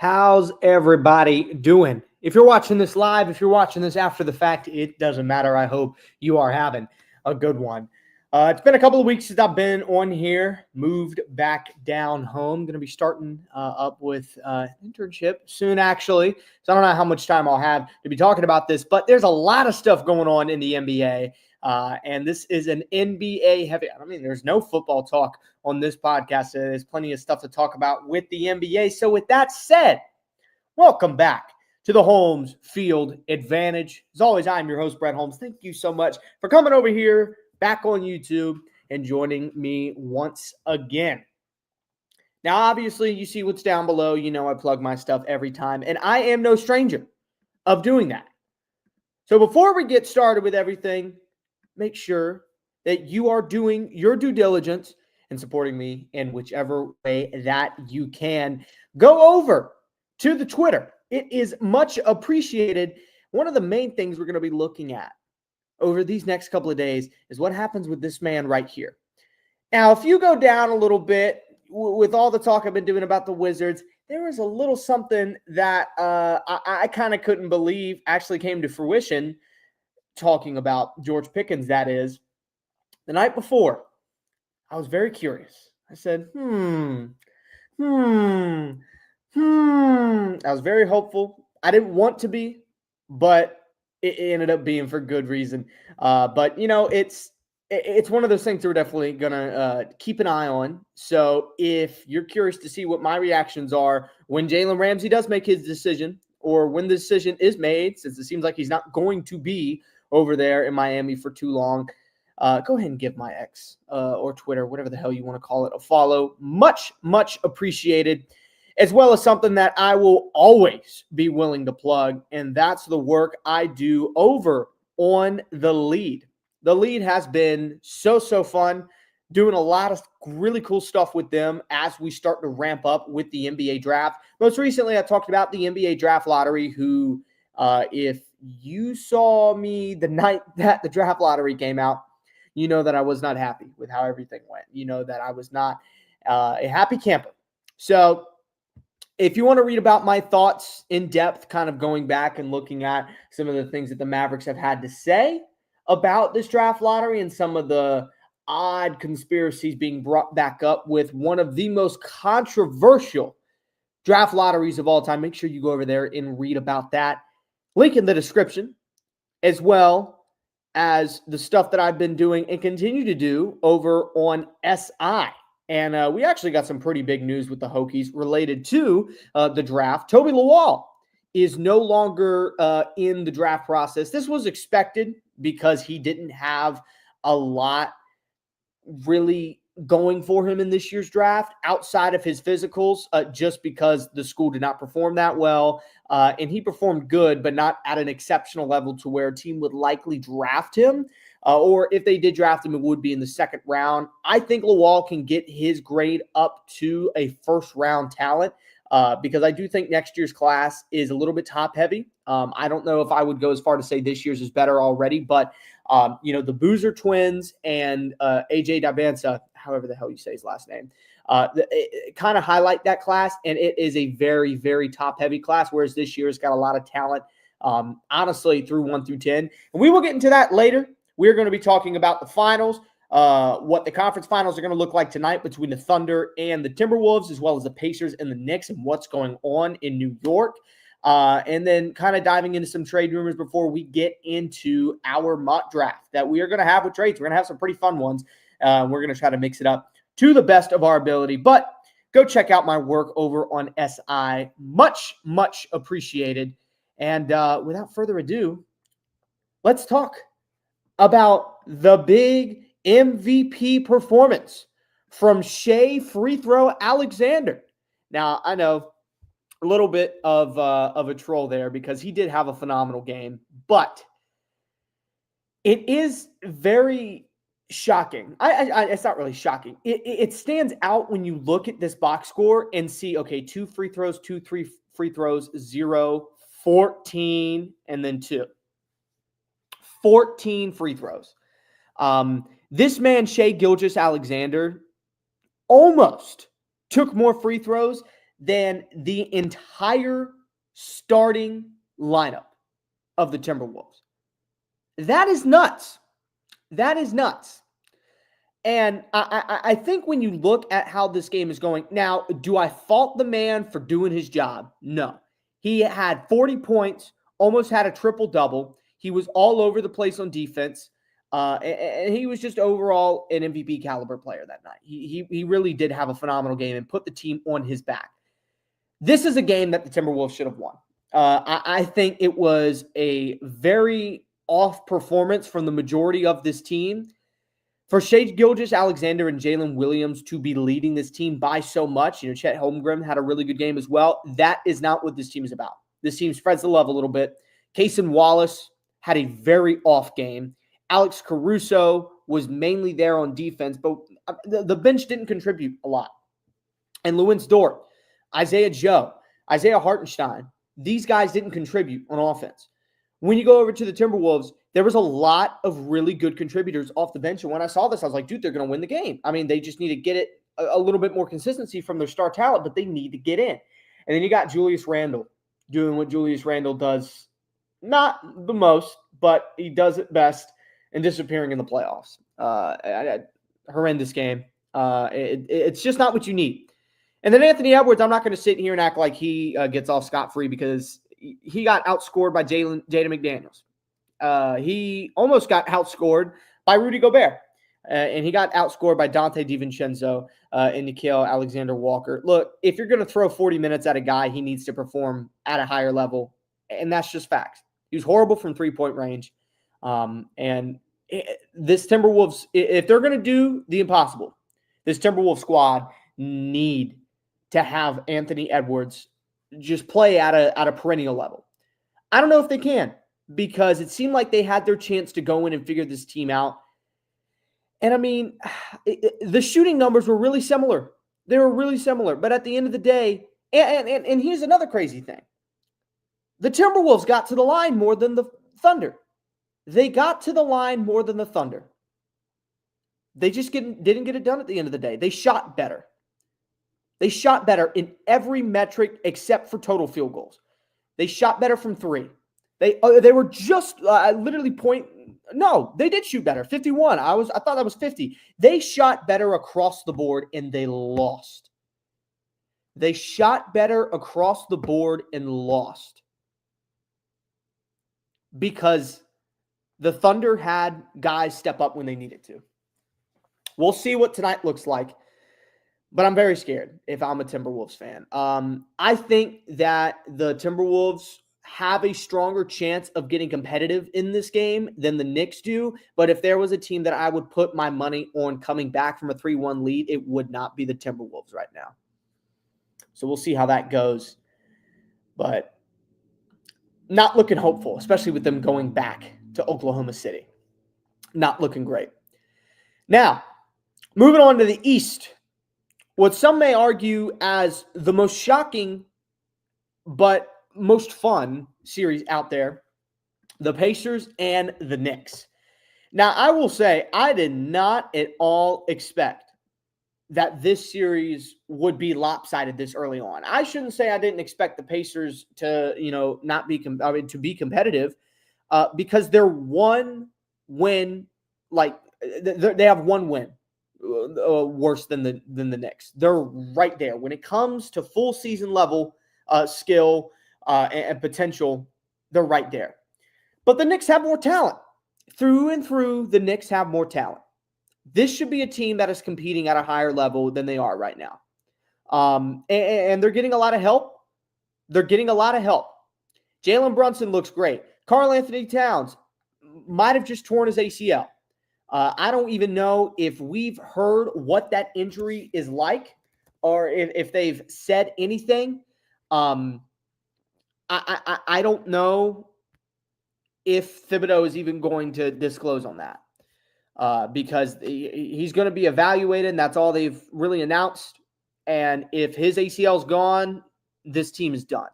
How's everybody doing? If you're watching this live, if you're watching this after the fact, it doesn't matter. I hope you are having a good one. It's been a couple of weeks since I've been on here, moved back down home. Going to be starting up with an internship soon, actually. So I don't know how much time I'll have to be talking about this, but there's a lot of stuff going on in the NBA. And this is an NBA heavy. I mean, there's no football talk on this podcast. There's plenty of stuff to talk about with the NBA. So with that said, welcome back to the Holmes Field Advantage. As always, I'm your host, Brett Holmes. Thank you so much for coming over here back on YouTube and joining me once again. Now, obviously, you see what's down below. You know I plug my stuff every time, and I am no stranger of doing that. So before we get started with everything, make sure that you are doing your due diligence and supporting me in whichever way that you can. Go over to the Twitter. It is much appreciated. One of the main things we're going to be looking at over these next couple of days is what happens with this man right here. Now, if you go down a little bit with all the talk I've been doing about the Wizards, there was a little something that I kind of couldn't believe actually came to fruition, talking about George Pickens, that is. The night before, I was very curious. I said, I was very hopeful. I didn't want to be, but it ended up being for good reason. But, you know, it's one of those things that we're definitely going to keep an eye on. So if you're curious to see what my reactions are when Jalen Ramsey does make his decision, or when the decision is made, since it seems like he's not going to be over there in Miami for too long, go ahead and give my X or Twitter, whatever the hell you want to call it, a follow. Much, much appreciated. As well as something that I will always be willing to plug, and that's the work I do over on The Lead. The Lead has been so fun, doing a lot of really cool stuff with them as we start to ramp up with the NBA draft. Most recently, I talked about the NBA draft lottery, who, if you saw me the night that the draft lottery came out, you know that I was not happy with how everything went. You know that I was not a happy camper. So if you want to read about my thoughts in depth, kind of going back and looking at some of the things that the Mavericks have had to say about this draft lottery and some of the odd conspiracies being brought back up with one of the most controversial draft lotteries of all time, make sure you go over there and read about that. Link in the description, as well as the stuff that I've been doing and continue to do over on SI. And we actually got some pretty big news with the Hokies related to the draft. Toby Lawal is no longer in the draft process. This was expected because he didn't have a lot really going for him in this year's draft outside of his physicals, just because the school did not perform that well. And he performed good, but not at an exceptional level to where a team would likely draft him. Or if they did draft him, it would be in the second round. I think Lawal can get his grade up to a first-round talent because I do think next year's class is a little bit top-heavy. I don't know if I would go as far to say this year's is better already, but, you know, the Boozer twins and AJ Dabansa, however the hell you say his last name, kind of highlight that class, and it is a very, very top-heavy class, whereas this year's got a lot of talent, honestly, through 1 through 10. And we will get into that later. We're going to be talking about the finals, what the conference finals are going to look like tonight between the Thunder and the Timberwolves, as well as the Pacers and the Knicks, and what's going on in New York. And then kind of diving into some trade rumors before we get into our mock draft that we are going to have with trades. We're going to have some pretty fun ones. We're going to try to mix it up to the best of our ability. But go check out my work over on SI. Much, much appreciated. And without further ado, let's talk about the big MVP performance from Shai Free Throw Alexander. Now, I know a little bit of a troll there because he did have a phenomenal game, but it is very shocking. It's not really shocking. It stands out when you look at this box score and see, okay, 2 free throws, 2 free throws, 0, 14, and then 2. 14 free throws. This man, Shai Gilgeous-Alexander, almost took more free throws than the entire starting lineup of the Timberwolves. That is nuts. That is nuts. And I think when you look at how this game is going, now, do I fault the man for doing his job? No. He had 40 points, almost had a triple-double. He was all over the place on defense. And he was just overall an MVP caliber player that night. He really did have a phenomenal game and put the team on his back. This is a game that the Timberwolves should have won. I think it was a very off performance from the majority of this team. For Shai Gilgeous-Alexander and Jalen Williams to be leading this team by so much, Chet Holmgren had a really good game as well. That is not what this team is about. This team spreads the love a little bit. Cason Wallace had a very off game. Alex Caruso was mainly there on defense, but the bench didn't contribute a lot. And Lewis Dort, Isaiah Joe, Isaiah Hartenstein, these guys didn't contribute on offense. When you go over to the Timberwolves, there was a lot of really good contributors off the bench. And when I saw this, I was like, dude, they're going to win the game. I mean, they just need to get it a little bit more consistency from their star talent, but they need to get in. And then you got Julius Randle doing what Julius Randle does, not the most, but he does it best, and disappearing in the playoffs. Horrendous game. It's just not what you need. And then Anthony Edwards, I'm not going to sit here and act like he gets off scot-free because he got outscored by Jaden McDaniels. He almost got outscored by Rudy Gobert. And he got outscored by Dante DiVincenzo and Nickeil Alexander-Walker. Look, if you're going to throw 40 minutes at a guy, he needs to perform at a higher level. And that's just facts. He was horrible from three-point range. And this Timberwolves, if they're going to do the impossible, this Timberwolves squad need to have Anthony Edwards just play at a perennial level. I don't know if they can, because it seemed like they had their chance to go in and figure this team out. And I mean, the shooting numbers were really similar. They were really similar. But at the end of the day, and here's another crazy thing. The Timberwolves got to the line more than the Thunder. They got to the line more than the Thunder. They just didn't get it done at the end of the day. They shot better. They shot better in every metric except for total field goals. They shot better from three. They were just literally No, they did shoot better. 51. I thought that was 50. They shot better across the board and they lost. They shot better across the board and lost because the Thunder had guys step up when they needed to. We'll see what tonight looks like, but I'm very scared if I'm a Timberwolves fan. I think that the Timberwolves have a stronger chance of getting competitive in this game than the Knicks do, but if there was a team that I would put my money on coming back from a 3-1 lead, it would not be the Timberwolves right now. So we'll see how that goes, but not looking hopeful, especially with them going back to Oklahoma City. Not looking great. Now, moving on to the East, what some may argue as the most shocking but most fun series out there, the Pacers and the Knicks. Now, I will say I did not at all expect that this series would be lopsided this early on. I shouldn't say I didn't expect the Pacers to, not be to be competitive, because they're one win, they have one win worse than the Knicks. They're right there when it comes to full season level skill and potential. They're right there, but the Knicks have more talent through and through. The Knicks have more talent. This should be a team that is competing at a higher level than they are right now. And they're getting a lot of help. Jalen Brunson looks great. Karl Anthony Towns might have just torn his ACL. I don't even know if we've heard what that injury is like or if they've said anything. I don't know if Thibodeau is even going to disclose on that. Because he's going to be evaluated, and that's all they've really announced. And if his ACL is gone, this team is done.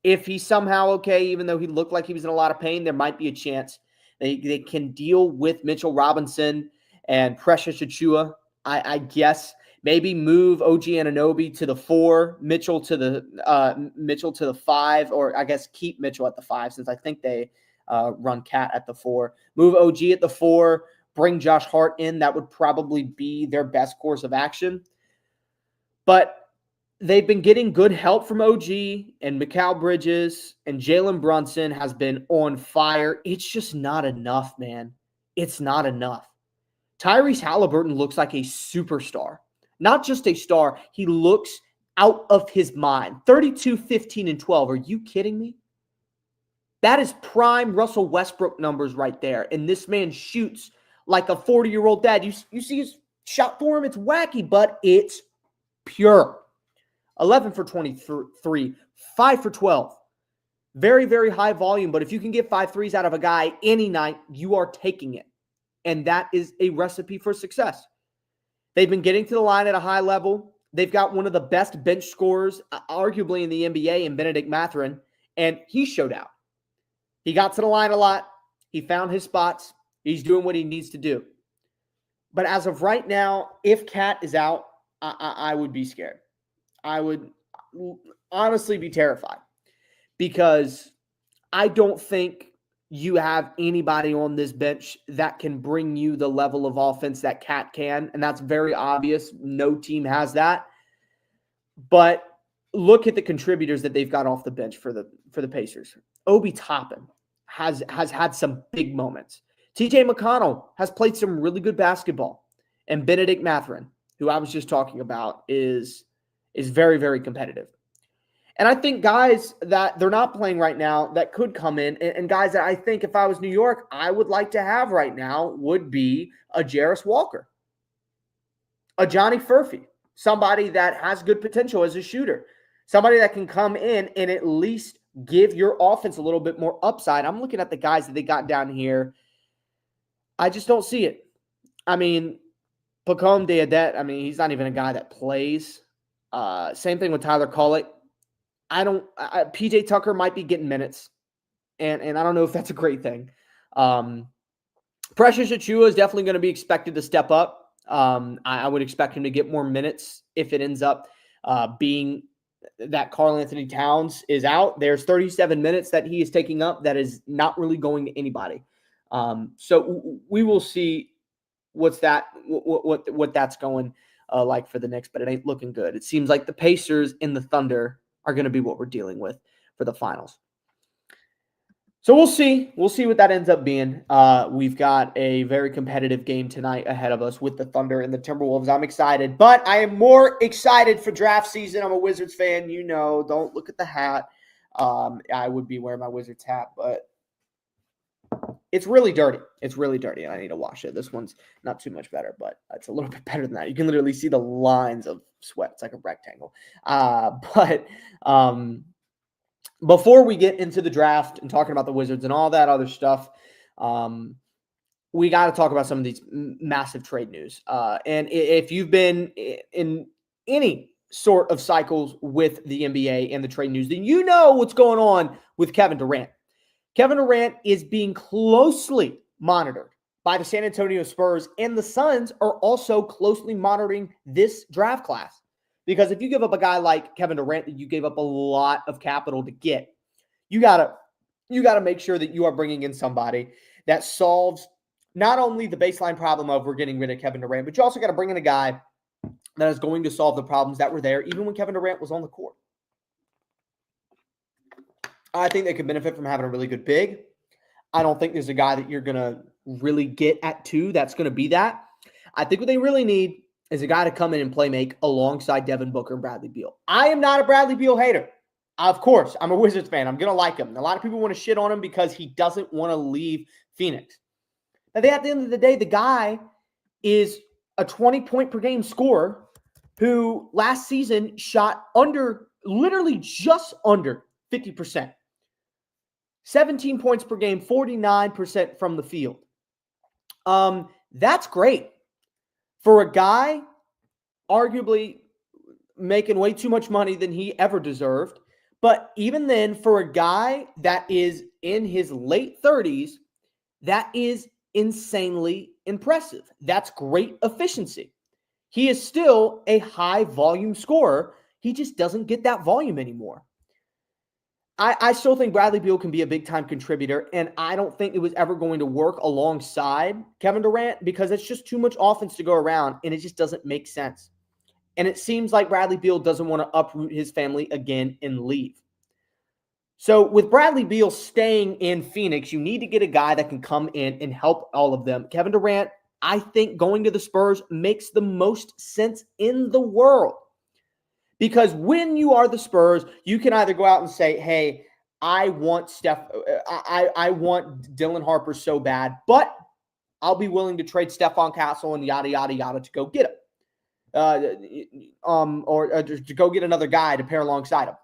If he's somehow okay, even though he looked like he was in a lot of pain, there might be a chance they can deal with Mitchell Robinson and Precious Achua, I guess. Maybe move OG Anunoby to the 4, Mitchell to the 5, or I guess keep Mitchell at the 5 since I think they run Cat at the 4. Move OG at the 4, bring Josh Hart in. That would probably be their best course of action. But they've been getting good help from OG, and Mikal Bridges and Jalen Brunson has been on fire. It's just not enough, man. It's not enough. Tyrese Halliburton looks like a superstar. Not just a star, he looks out of his mind. 32, 15, and 12. Are you kidding me? That is prime Russell Westbrook numbers right there. And this man shoots like a 40-year-old dad. You see his shot form? It's wacky, but it's pure. 11 for 23, 5 for 12. Very, very high volume, but if you can get 5 threes out of a guy any night, you are taking it. And that is a recipe for success. They've been getting to the line at a high level. They've got one of the best bench scorers, arguably in the NBA, in Benedict Mathurin, and he showed out. He got to the line a lot. He found his spots. He's doing what he needs to do. But as of right now, if Cat is out, I would be scared. I would honestly be terrified because I don't think you have anybody on this bench that can bring you the level of offense that Cat can, and that's very obvious. No team has that. But look at the contributors that they've got off the bench for the Pacers. Obi Toppin has had some big moments. TJ McConnell has played some really good basketball, and Benedict Mathurin, who I was just talking about, is very, very competitive. And I think guys that they're not playing right now that could come in, and guys that I think if I was New York, I would like to have right now would be a Jarris Walker, a Johnny Furphy, somebody that has good potential as a shooter, somebody that can come in and at least give your offense a little bit more upside. I'm looking at the guys that they got down here. I just don't see it. I mean, Pacome Diadet, I mean, he's not even a guy that plays. Same thing with Tyler Collett. PJ Tucker might be getting minutes, and I don't know if that's a great thing. Precious Achiuwa is definitely going to be expected to step up. I would expect him to get more minutes if it ends up being that Karl Anthony Towns is out. There's 37 minutes that he is taking up that is not really going to anybody. So we will see what that's going like for the Knicks, but it ain't looking good. It seems like the Pacers and the Thunder are going to be what we're dealing with for the finals. So we'll see. We'll see what that ends up being. We've got a very competitive game tonight ahead of us with the Thunder and the Timberwolves. I'm excited, but I am more excited for draft season. I'm a Wizards fan. You know, don't look at the hat. I would be wearing my Wizards hat, but it's really dirty. It's really dirty, and I need to wash it. This one's not too much better, but it's a little bit better than that. You can literally see the lines of sweat. It's like a rectangle. But before we get into the draft and talking about the Wizards and all that other stuff, we got to talk about some of these massive trade news. And if you've been in any sort of cycles with the NBA and the trade news, then you know what's going on with Kevin Durant. Kevin Durant is being closely monitored by the San Antonio Spurs, and the Suns are also closely monitoring this draft class. Because if you give up a guy like Kevin Durant that you gave up a lot of capital to get, you gotta make sure that you are bringing in somebody that solves not only the baseline problem of we're getting rid of Kevin Durant, but you also got to bring in a guy that is going to solve the problems that were there even when Kevin Durant was on the court. I think they could benefit from having a really good big. I don't think there's a guy that you're going to really get at 2 that's going to be that. I think what they really need is a guy to come in and play make alongside Devin Booker and Bradley Beal. I am not a Bradley Beal hater. Of course, I'm a Wizards fan. I'm going to like him. A lot of people want to shit on him because he doesn't want to leave Phoenix. But at the end of the day, the guy is a 20-point-per-game scorer who last season shot literally just under 50%. 17 points per game, 49% from the field. That's great. For a guy arguably making way too much money than he ever deserved. But even then, for a guy that is in his late 30s, that is insanely impressive. That's great efficiency. He is still a high volume scorer. He just doesn't get that volume anymore. I still think Bradley Beal can be a big time contributor, and I don't think it was ever going to work alongside Kevin Durant because it's just too much offense to go around, and it just doesn't make sense. And it seems like Bradley Beal doesn't want to uproot his family again and leave. So with Bradley Beal staying in Phoenix, you need to get a guy that can come in and help all of them. Kevin Durant, I think going to the Spurs makes the most sense in the world. Because when you are the Spurs, you can either go out and say, hey, I want I want Dylan Harper so bad, but I'll be willing to trade Stephon Castle and yada, yada, yada to go get him. Or to go get another guy to pair alongside him.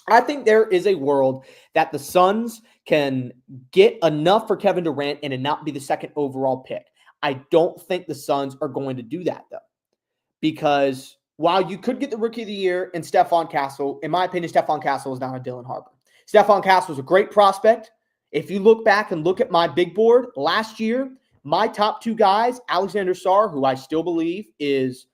I think there is a world that the Suns can get enough for Kevin Durant and it not be the second overall pick. I don't think the Suns are going to do that, though, because while you could get the Rookie of the Year and Stephon Castle, in my opinion, Stephon Castle is not a Dylan Harper. Stephon Castle is a great prospect. If you look back and look at my big board last year, my top two guys, Alexander Sarr, who I still believe is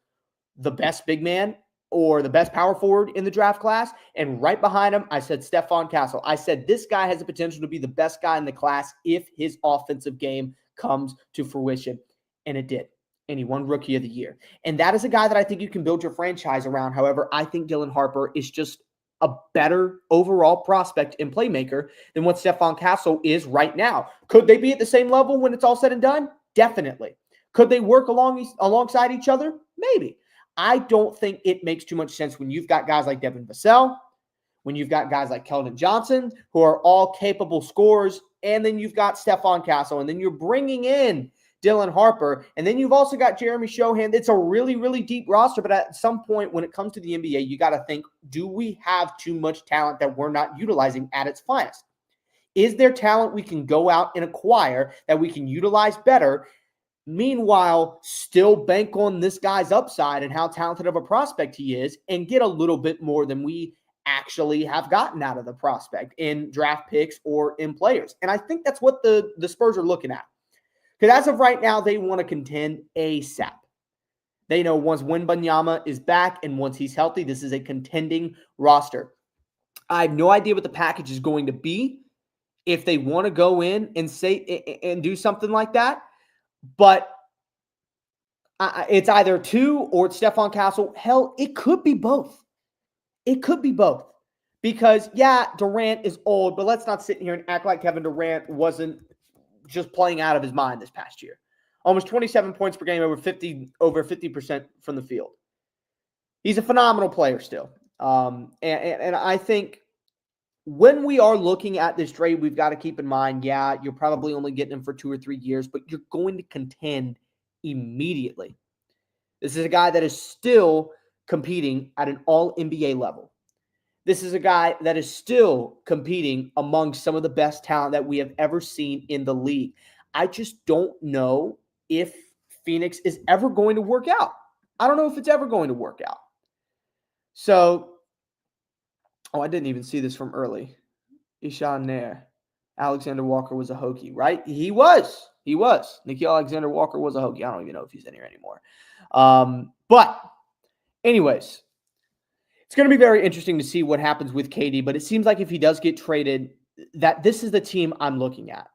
the best big man or the best power forward in the draft class, and right behind him, I said Stephon Castle. I said this guy has the potential to be the best guy in the class if his offensive game comes to fruition, and it did. And he won Rookie of the Year. And that is a guy that I think you can build your franchise around. However, I think Dylan Harper is just a better overall prospect and playmaker than what Stephon Castle is right now. Could they be at the same level when it's all said and done? Definitely. Could they work alongside each other? Maybe. I don't think it makes too much sense when you've got guys like Devin Vassell, when you've got guys like Keldon Johnson, who are all capable scorers, and then you've got Stephon Castle, and then you're bringing in Dylan Harper, and then you've also got Jeremy Shohan. It's a really, really deep roster, but at some point when it comes to the NBA, you got to think, do we have too much talent that we're not utilizing at its finest? Is there talent we can go out and acquire that we can utilize better, meanwhile still bank on this guy's upside and how talented of a prospect he is and get a little bit more than we actually have gotten out of the prospect in draft picks or in players? And I think that's what the Spurs are looking at. Because as of right now, they want to contend ASAP. They know once Wembanyama is back and once he's healthy, this is a contending roster. I have no idea what the package is going to be if they want to go in and say and do something like that. But it's either two or it's Stephon Castle. Hell, it could be both. It could be both. Because, yeah, Durant is old, but let's not sit here and act like Kevin Durant wasn't just playing out of his mind this past year. Almost 27 points per game, over 50% from the field. He's a phenomenal player still. And I think when we are looking at this trade, we've got to keep in mind, yeah, you're probably only getting him for 2 or 3 years, but you're going to contend immediately. This is a guy that is still competing at an all-NBA level. This is a guy that is still competing among some of the best talent that we have ever seen in the league. I just don't know if Phoenix is ever going to work out. I don't know if it's ever going to work out. So, I didn't even see this from early. Ishan Nair. Alexander Walker was a Hokie, right? He was. Nickeil Alexander Walker was a Hokie. I don't even know if he's in here anymore. But anyways, it's going to be very interesting to see what happens with KD, but it seems like if he does get traded, that this is the team I'm looking at.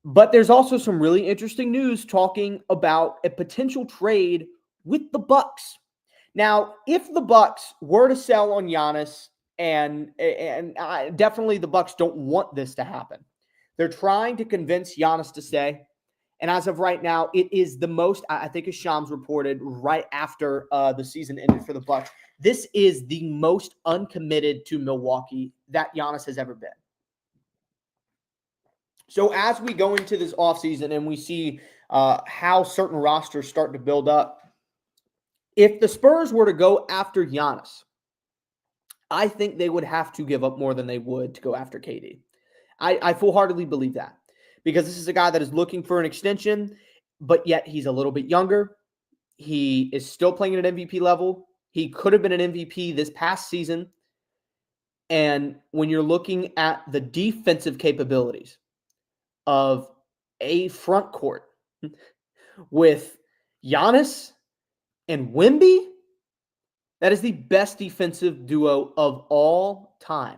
But there's also some really interesting news talking about a potential trade with the Bucks. Now, if the Bucks were to sell on Giannis, and definitely the Bucks don't want this to happen. They're trying to convince Giannis to stay. And as of right now, it is the most, I think as Shams reported right after the season ended for the Bucks, this is the most uncommitted to Milwaukee that Giannis has ever been. So as we go into this offseason and we see how certain rosters start to build up, if the Spurs were to go after Giannis, I think they would have to give up more than they would to go after KD. I full-heartedly believe that because this is a guy that is looking for an extension, but yet he's a little bit younger. He is still playing at an MVP level. He could have been an MVP this past season. And when you're looking at the defensive capabilities of a front court with Giannis and Wemby, that is the best defensive duo of all time.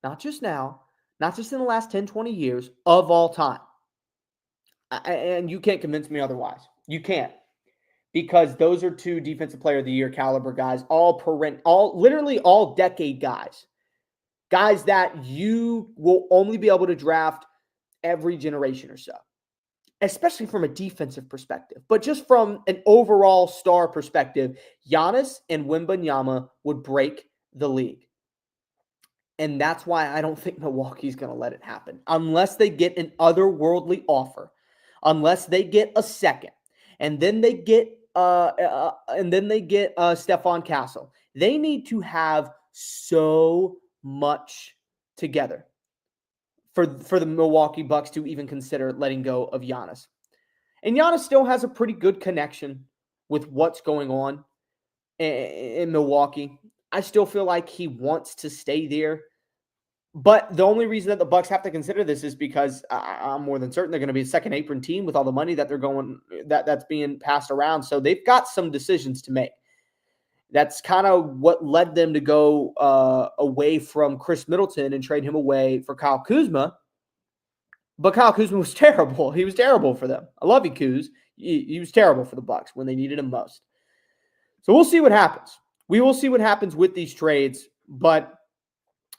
Not just now, not just in the last 10, 20 years, of all time. And you can't convince me otherwise. You can't. Because those are two defensive player of the year caliber guys, literally all decade guys. Guys that you will only be able to draft every generation or so, especially from a defensive perspective. But just from an overall star perspective, Giannis and Wembanyama would break the league. And that's why I don't think Milwaukee's going to let it happen unless they get an otherworldly offer, unless they get a second, and then they get Stephon Castle. They need to have so much together for the Milwaukee Bucks to even consider letting go of Giannis. And Giannis still has a pretty good connection with what's going on in Milwaukee. I still feel like he wants to stay there. But the only reason that the Bucks have to consider this is because I'm more than certain they're going to be a second apron team with all the money that that's being passed around. So they've got some decisions to make. That's kind of what led them to go away from Chris Middleton and trade him away for Kyle Kuzma. But Kyle Kuzma was terrible. He was terrible for them. I love you, Kuz. He was terrible for the Bucks when they needed him most. So we'll see what happens. We will see what happens with these trades. But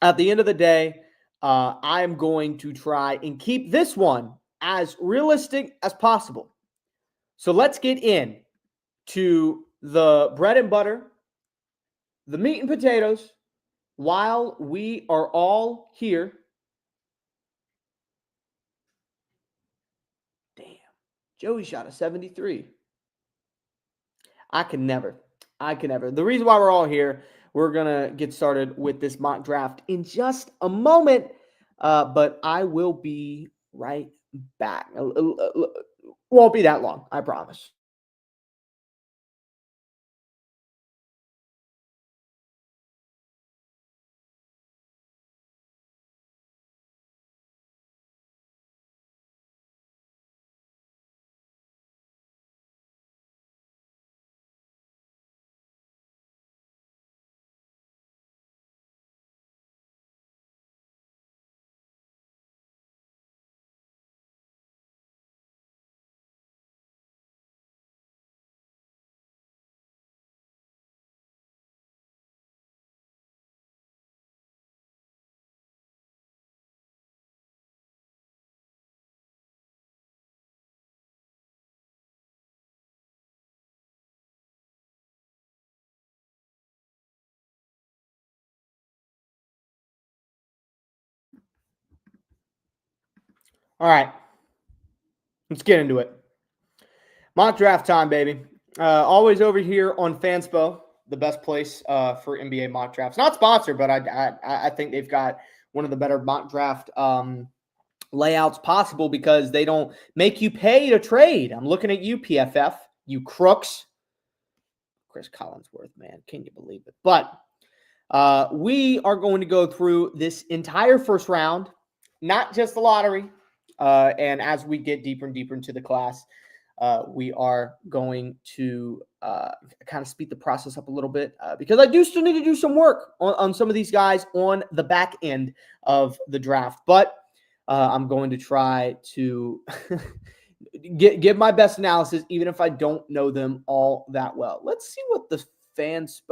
at the end of the day, I am going to try and keep this one as realistic as possible. So let's get in to the bread and butter, the meat and potatoes, while we are all here. Damn. Joey shot a 73. I can never. The reason why we're all here, we're going to get started with this mock draft in just a moment, but I will be right back. Won't be that long, I promise. All right, let's get into it. Mock draft time, baby. Always over here on Fanspo, the best place for NBA mock drafts. Not sponsored, but I think they've got one of the better mock draft layouts possible because they don't make you pay to trade. I'm looking at you, PFF, you crooks. Chris Collinsworth, man, can you believe it? But we are going to go through this entire first round, not just the lottery. And as we get deeper and deeper into the class, we are going to kind of speed the process up a little bit because I do still need to do some work on some of these guys on the back end of the draft. But I'm going to try to give my best analysis, even if I don't know them all that well. Let's see what the Let's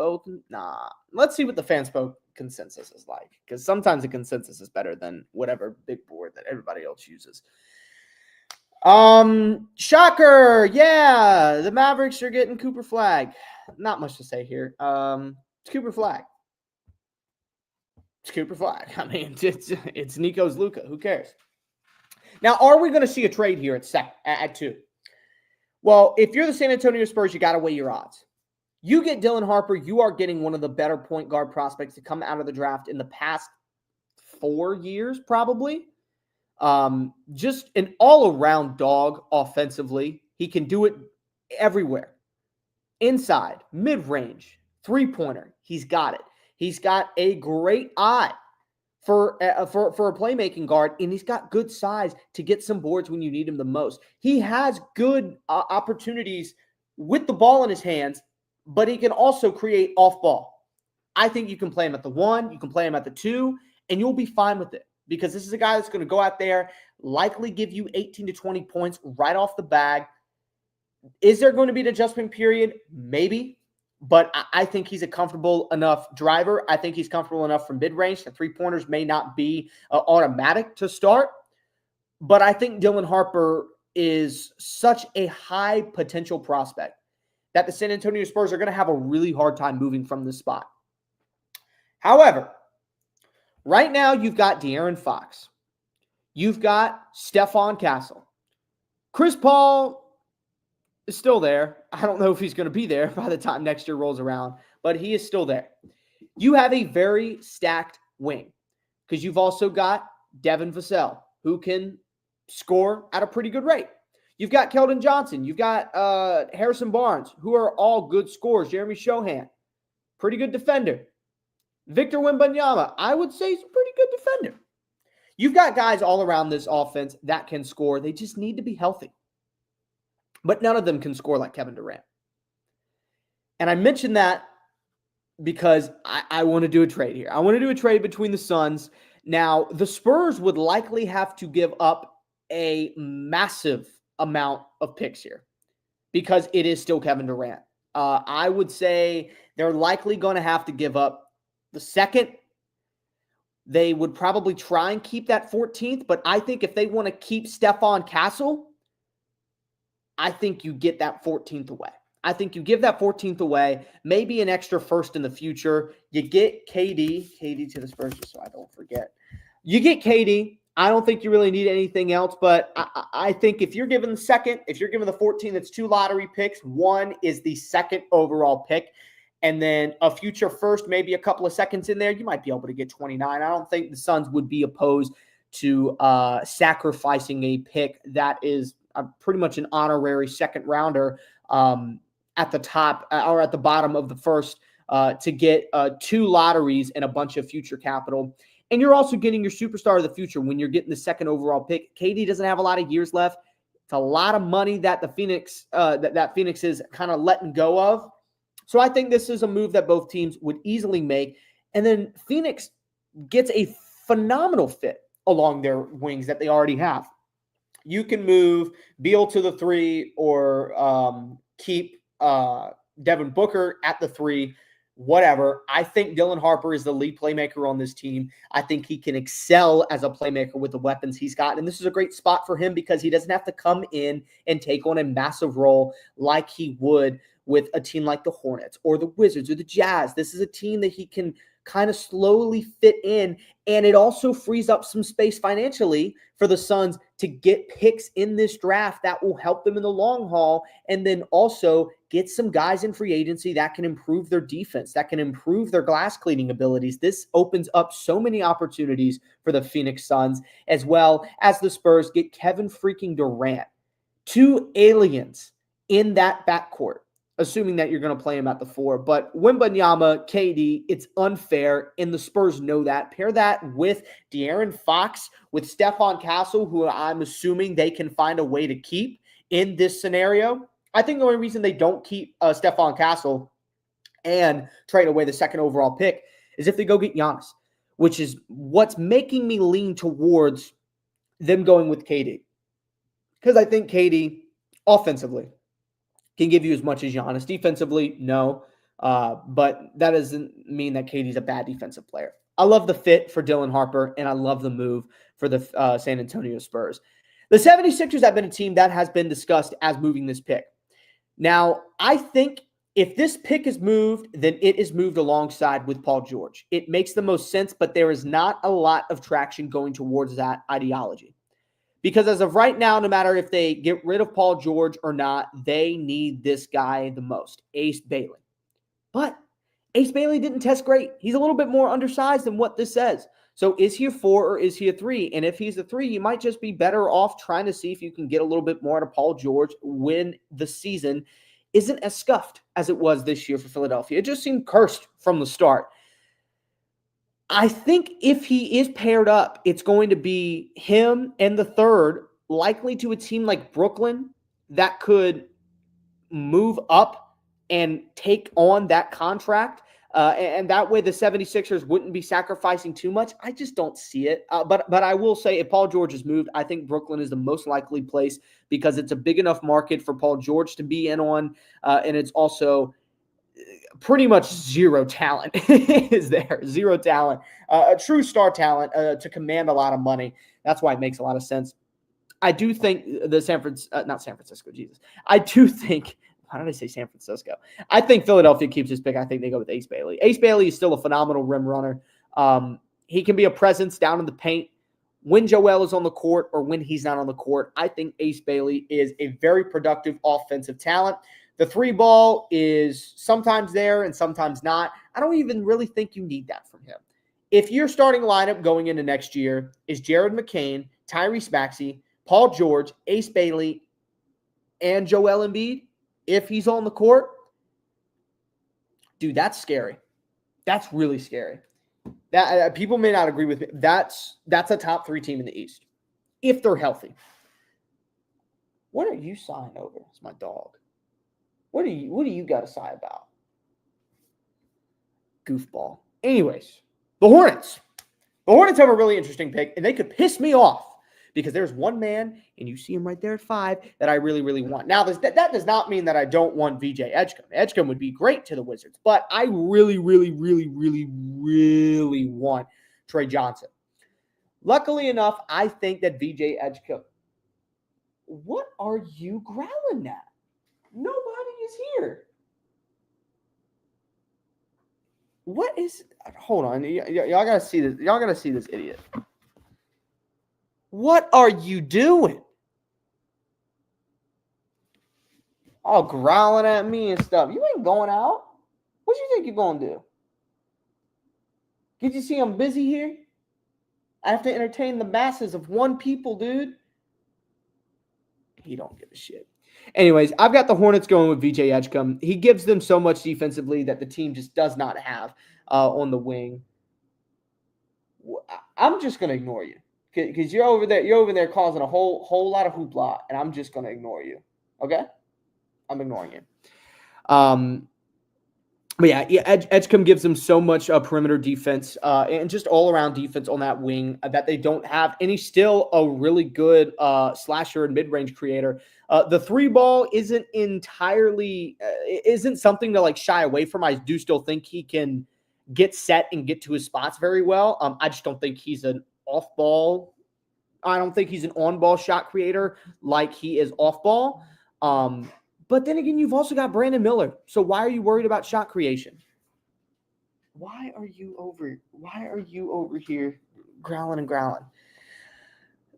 see what the Fanspo consensus is like, because sometimes the consensus is better than whatever big board that everybody else uses. Shocker. Yeah, the Mavericks are getting Cooper Flag. Not much to say here. It's Cooper Flag. It's Cooper Flag. I mean, it's Nico's Luka. Who cares? Now, are we going to see a trade here at 2? Well, if you're the San Antonio Spurs, you got to weigh your odds. You get Dylan Harper, you are getting one of the better point guard prospects to come out of the draft in the past 4 years, probably. Just an all-around dog offensively. He can do it everywhere. Inside, mid-range, three-pointer. He's got it. He's got a great eye for a playmaking guard, and he's got good size to get some boards when you need him the most. He has good opportunities with the ball in his hands, but he can also create off ball. I think you can play him at the 1, you can play him at the 2, and you'll be fine with it because this is a guy that's going to go out there, likely give you 18 to 20 points right off the bag. Is there going to be an adjustment period? Maybe. But I think he's a comfortable enough driver. I think he's comfortable enough from mid-range. The three-pointers may not be automatic to start. But I think Dylan Harper is such a high potential prospect that the San Antonio Spurs are going to have a really hard time moving from this spot. However, right now you've got De'Aaron Fox. You've got Stephon Castle. Chris Paul is still there. I don't know if he's going to be there by the time next year rolls around, but he is still there. You have a very stacked wing because you've also got Devin Vassell, who can score at a pretty good rate. You've got Keldon Johnson. You've got Harrison Barnes, who are all good scorers. Jeremy Shohan, pretty good defender. Victor Wembanyama, I would say, is a pretty good defender. You've got guys all around this offense that can score. They just need to be healthy. But none of them can score like Kevin Durant. And I mentioned that because I want to do a trade here. I want to do a trade between the Suns. Now, the Spurs would likely have to give up a massive amount of picks here because it is still Kevin Durant. I would say they're likely going to have to give up the second. They would probably try and keep that 14th, but I think if they want to keep Stephon Castle, I think you get that 14th away. I think you give that 14th away, maybe an extra first in the future. You get KD to the Spurs, just so I don't forget. You get KD. I don't think you really need anything else, but I think if you're given the second, if you're given the 14, that's 2 lottery picks. 1 is the second overall pick, and then a future first, maybe a couple of seconds in there, you might be able to get 29. I don't think the Suns would be opposed to sacrificing a pick that is pretty much an honorary second rounder at the top or at the bottom of the first to get 2 lotteries and a bunch of future capital. And you're also getting your superstar of the future when you're getting the second overall pick. KD doesn't have a lot of years left. It's a lot of money that the Phoenix that Phoenix is kind of letting go of. So I think this is a move that both teams would easily make. And then Phoenix gets a phenomenal fit along their wings that they already have. You can move Beal to the 3 or keep Devin Booker at the 3, whatever. I think Dylan Harper is the lead playmaker on this team. I think he can excel as a playmaker with the weapons he's got. And this is a great spot for him because he doesn't have to come in and take on a massive role like he would with a team like the Hornets or the Wizards or the Jazz. This is a team that he can kind of slowly fit in, and it also frees up some space financially for the Suns to get picks in this draft that will help them in the long haul, and then also get some guys in free agency that can improve their defense, that can improve their glass cleaning abilities. This opens up so many opportunities for the Phoenix Suns, as well as the Spurs get Kevin freaking Durant. 2 aliens in that backcourt, assuming that you're going to play him at the 4. But Wembanyama, KD, it's unfair, and the Spurs know that. Pair that with De'Aaron Fox, with Stephon Castle, who I'm assuming they can find a way to keep in this scenario. I think the only reason they don't keep Stephon Castle and trade away the second overall pick is if they go get Giannis, which is what's making me lean towards them going with KD. Because I think KD, offensively, can give you as much as Giannis. Defensively, no. But that doesn't mean that KD's a bad defensive player. I love the fit for Dylan Harper, and I love the move for the San Antonio Spurs. The 76ers have been a team that has been discussed as moving this pick. Now, I think if this pick is moved, then it is moved alongside with Paul George. It makes the most sense, but there is not a lot of traction going towards that ideology. Because as of right now, no matter if they get rid of Paul George or not, they need this guy the most, Ace Bailey. But Ace Bailey didn't test great. He's a little bit more undersized than what this says. So is he a 4 or is he a 3? And if he's a 3, you might just be better off trying to see if you can get a little bit more out of Paul George when the season isn't as scuffed as it was this year for Philadelphia. It just seemed cursed from the start. I think if he is paired up, it's going to be him and the 3rd, likely to a team like Brooklyn that could move up and take on that contract. And that way the 76ers wouldn't be sacrificing too much. I just don't see it. But I will say if Paul George is moved, I think Brooklyn is the most likely place because it's a big enough market for Paul George to be in on. And it's also pretty much zero talent is there. Zero talent. A true star talent to command a lot of money. That's why it makes a lot of sense. I do think not San Francisco, Jesus. I do think, why did I say San Francisco? I think Philadelphia keeps his pick. I think they go with Ace Bailey. Ace Bailey is still a phenomenal rim runner. He can be a presence down in the paint when Joel is on the court or when he's not on the court. I think Ace Bailey is a very productive offensive talent. The three ball is sometimes there and sometimes not. I don't even really think you need that from him. If your starting lineup going into next year is Jared McCain, Tyrese Maxey, Paul George, Ace Bailey, and Joel Embiid, if he's on the court, dude, that's scary. That's really scary. That people may not agree with me. That's a top 3 team in the East if they're healthy. What are you sighing over? It's my dog. What do you got to sigh about? Goofball. Anyways, the Hornets. The Hornets have a really interesting pick, and they could piss me off because there's one man, and you see him right there at 5, that I really, really want. Now, that does not mean that I don't want VJ Edgecombe. Edgecombe would be great to the Wizards, but I really, really, really, really, really want Trey Johnson. Luckily enough, I think that VJ Edgecombe. What are you growling at? Nobody is here. What is? Hold on, y'all gotta see this. Y'all gotta see this idiot. What are you doing? All growling at me and stuff. You ain't going out. What you think you're gonna do? Did you see I'm busy here? I have to entertain the masses of one people, dude. He don't give a shit. Anyways, I've got the Hornets going with VJ Edgecombe. He gives them so much defensively that the team just does not have on the wing. I'm just going to ignore you because you're over there causing a whole lot of hoopla, and I'm just going to ignore you. Okay? I'm ignoring you. But yeah, Edgecombe gives them so much perimeter defense and just all-around defense on that wing that they don't have. And he's still a really good slasher and mid-range creator. The 3-ball isn't entirely isn't something to like shy away from. I do still think he can get set and get to his spots very well. I just don't think he's an off-ball. I don't think he's an on-ball shot creator like he is off-ball. But then again, you've also got Brandon Miller. So why are you worried about shot creation? Why are you over here growling and growling?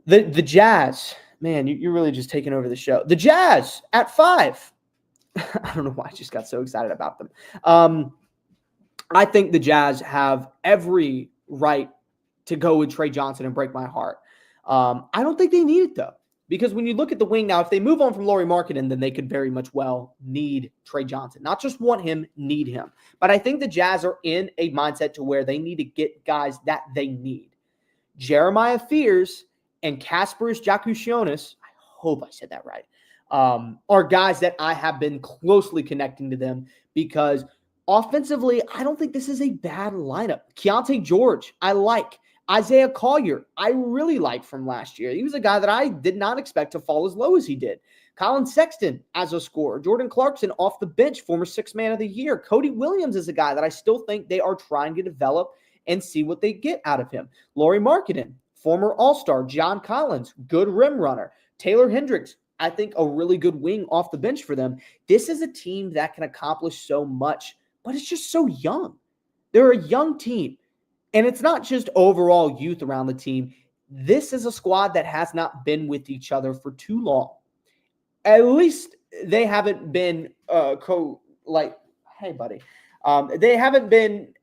The Jazz, man, you're really just taking over the show. The Jazz at 5. I don't know why I just got so excited about them. I think the Jazz have every right to go with Trey Johnson and break my heart. I don't think they need it, though. Because when you look at the wing now, if they move on from Lauri Markkanen, then they could very much well need Trey Johnson. Not just want him, need him. But I think the Jazz are in a mindset to where they need to get guys that they need. Jeremiah Fears and Kasparis Jakusionis, I hope I said that right, are guys that I have been closely connecting to them because offensively, I don't think this is a bad lineup. Keontae George, I like. Isaiah Collier, I really liked from last year. He was a guy that I did not expect to fall as low as he did. Colin Sexton as a scorer. Jordan Clarkson off the bench, former 6th man of the year. Cody Williams is a guy that I still think they are trying to develop and see what they get out of him. Lauri Markkanen, former All-Star. John Collins, good rim runner. Taylor Hendricks, I think a really good wing off the bench for them. This is a team that can accomplish so much, but it's just so young. They're a young team. And it's not just overall youth around the team. This is a squad that has not been with each other for too long. At least they haven't been hey, buddy. They haven't been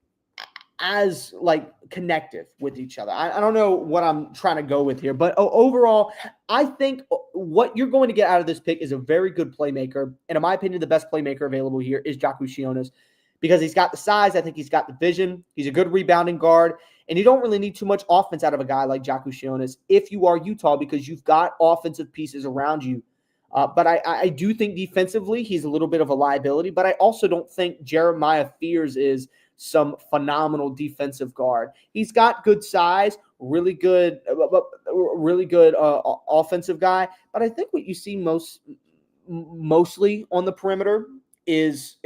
as connective with each other. I don't know what I'm trying to go with here, but overall, I think what you're going to get out of this pick is a very good playmaker. And in my opinion, the best playmaker available here is Jakusionis. Because he's got the size, I think he's got the vision. He's a good rebounding guard. And you don't really need too much offense out of a guy like Jakusionis if you are Utah because you've got offensive pieces around you But I do think defensively he's a little bit of a liability, but I also don't think Jeremiah Fears is some phenomenal defensive guard. He's got good size, really good offensive guy. But I think what you see mostly on the perimeter is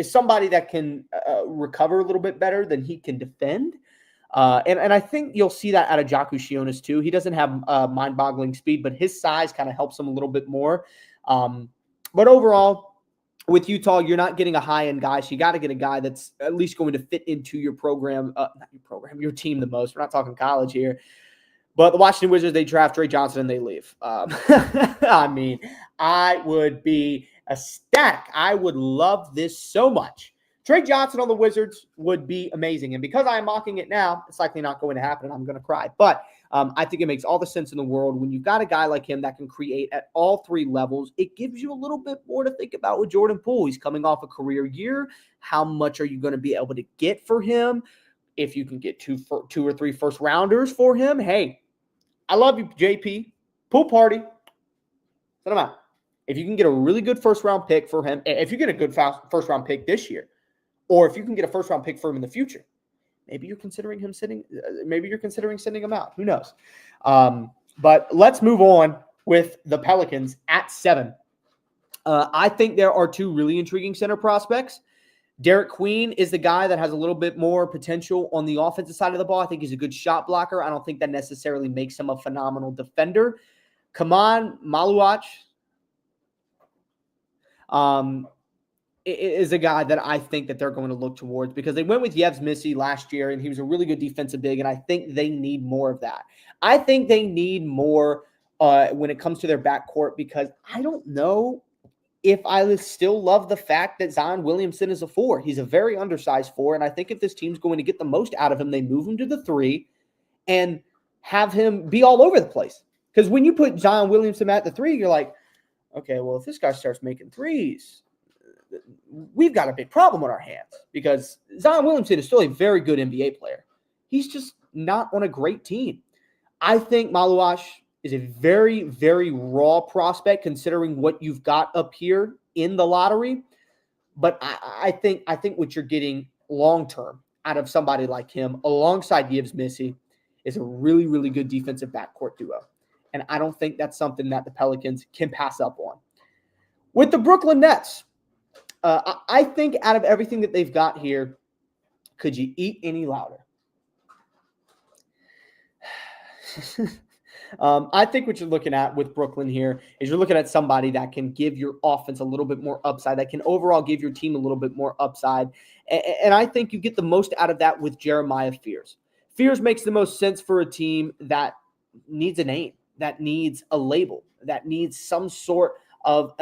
somebody that can recover a little bit better than he can defend. And I think you'll see that out of Jaku Shionis too. He doesn't have mind-boggling speed, but his size kind of helps him a little bit more. But overall, with Utah, you're not getting a high-end guy, so you got to get a guy that's at least going to fit into your program, your team the most. We're not talking college here. But the Washington Wizards, they draft Trey Johnson and they leave. I mean, I would be ecstatic. I would love this so much. Trey Johnson on the Wizards would be amazing. And because I'm mocking it now, it's likely not going to happen and I'm going to cry. But I think it makes all the sense in the world when you've got a guy like him that can create at all three levels. It gives you a little bit more to think about with Jordan Poole. He's coming off a career year. How much are you going to be able to get for him? If you can get two or three first rounders for him, hey, I love you, JP. Pool party. Send him out. If you can get a really good first-round pick for him, if you get a good first-round pick this year, or if you can get a first-round pick for him in the future, maybe you're considering sending him out. Who knows? But let's move on with the Pelicans at 7. I think there are two really intriguing center prospects. Derek Queen is the guy that has a little bit more potential on the offensive side of the ball. I think he's a good shot blocker. I don't think that necessarily makes him a phenomenal defender. Kaman Maluach is a guy that I think that they're going to look towards because they went with Yevs Missy last year, and he was a really good defensive big, and I think they need more of that. I think they need more when it comes to their backcourt because I don't know if I still love the fact that Zion Williamson is a 4. He's a very undersized 4, and I think if this team's going to get the most out of him, they move him to the 3 and have him be all over the place. Because when you put Zion Williamson at the 3, you're like, okay, well, if this guy starts making threes, we've got a big problem on our hands because Zion Williamson is still a very good NBA player. He's just not on a great team. I think Maluach is a very, very raw prospect considering what you've got up here in the lottery. But I think what you're getting long-term out of somebody like him alongside Yves Missy is a really, really good defensive backcourt duo. And I don't think that's something that the Pelicans can pass up on. With the Brooklyn Nets, I think out of everything that they've got here, could you eat any louder? I think what you're looking at with Brooklyn here is you're looking at somebody that can give your offense a little bit more upside, that can overall give your team a little bit more upside. And I think you get the most out of that with Jeremiah Fears. Fears makes the most sense for a team that needs a name, that needs a label, that needs some sort of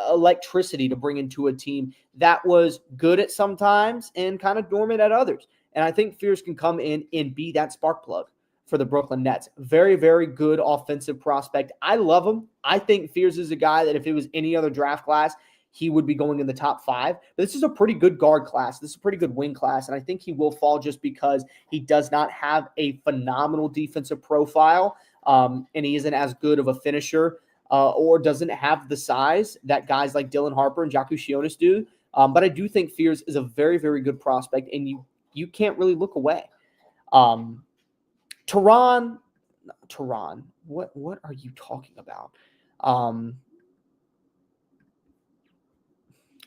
electricity to bring into a team that was good at some times and kind of dormant at others. And I think Fears can come in and be that spark plug for the Brooklyn Nets. Very, very good offensive prospect. I love him. I think Fears is a guy that if it was any other draft class, he would be going in the top 5. But this is a pretty good guard class. This is a pretty good wing class. And I think he will fall just because he does not have a phenomenal defensive profile. And he isn't as good of a finisher or doesn't have the size that guys like Dylan Harper and Jaku Shionis do. But I do think Fears is a very, very good prospect, and you can't really look away. Tehran, what are you talking about?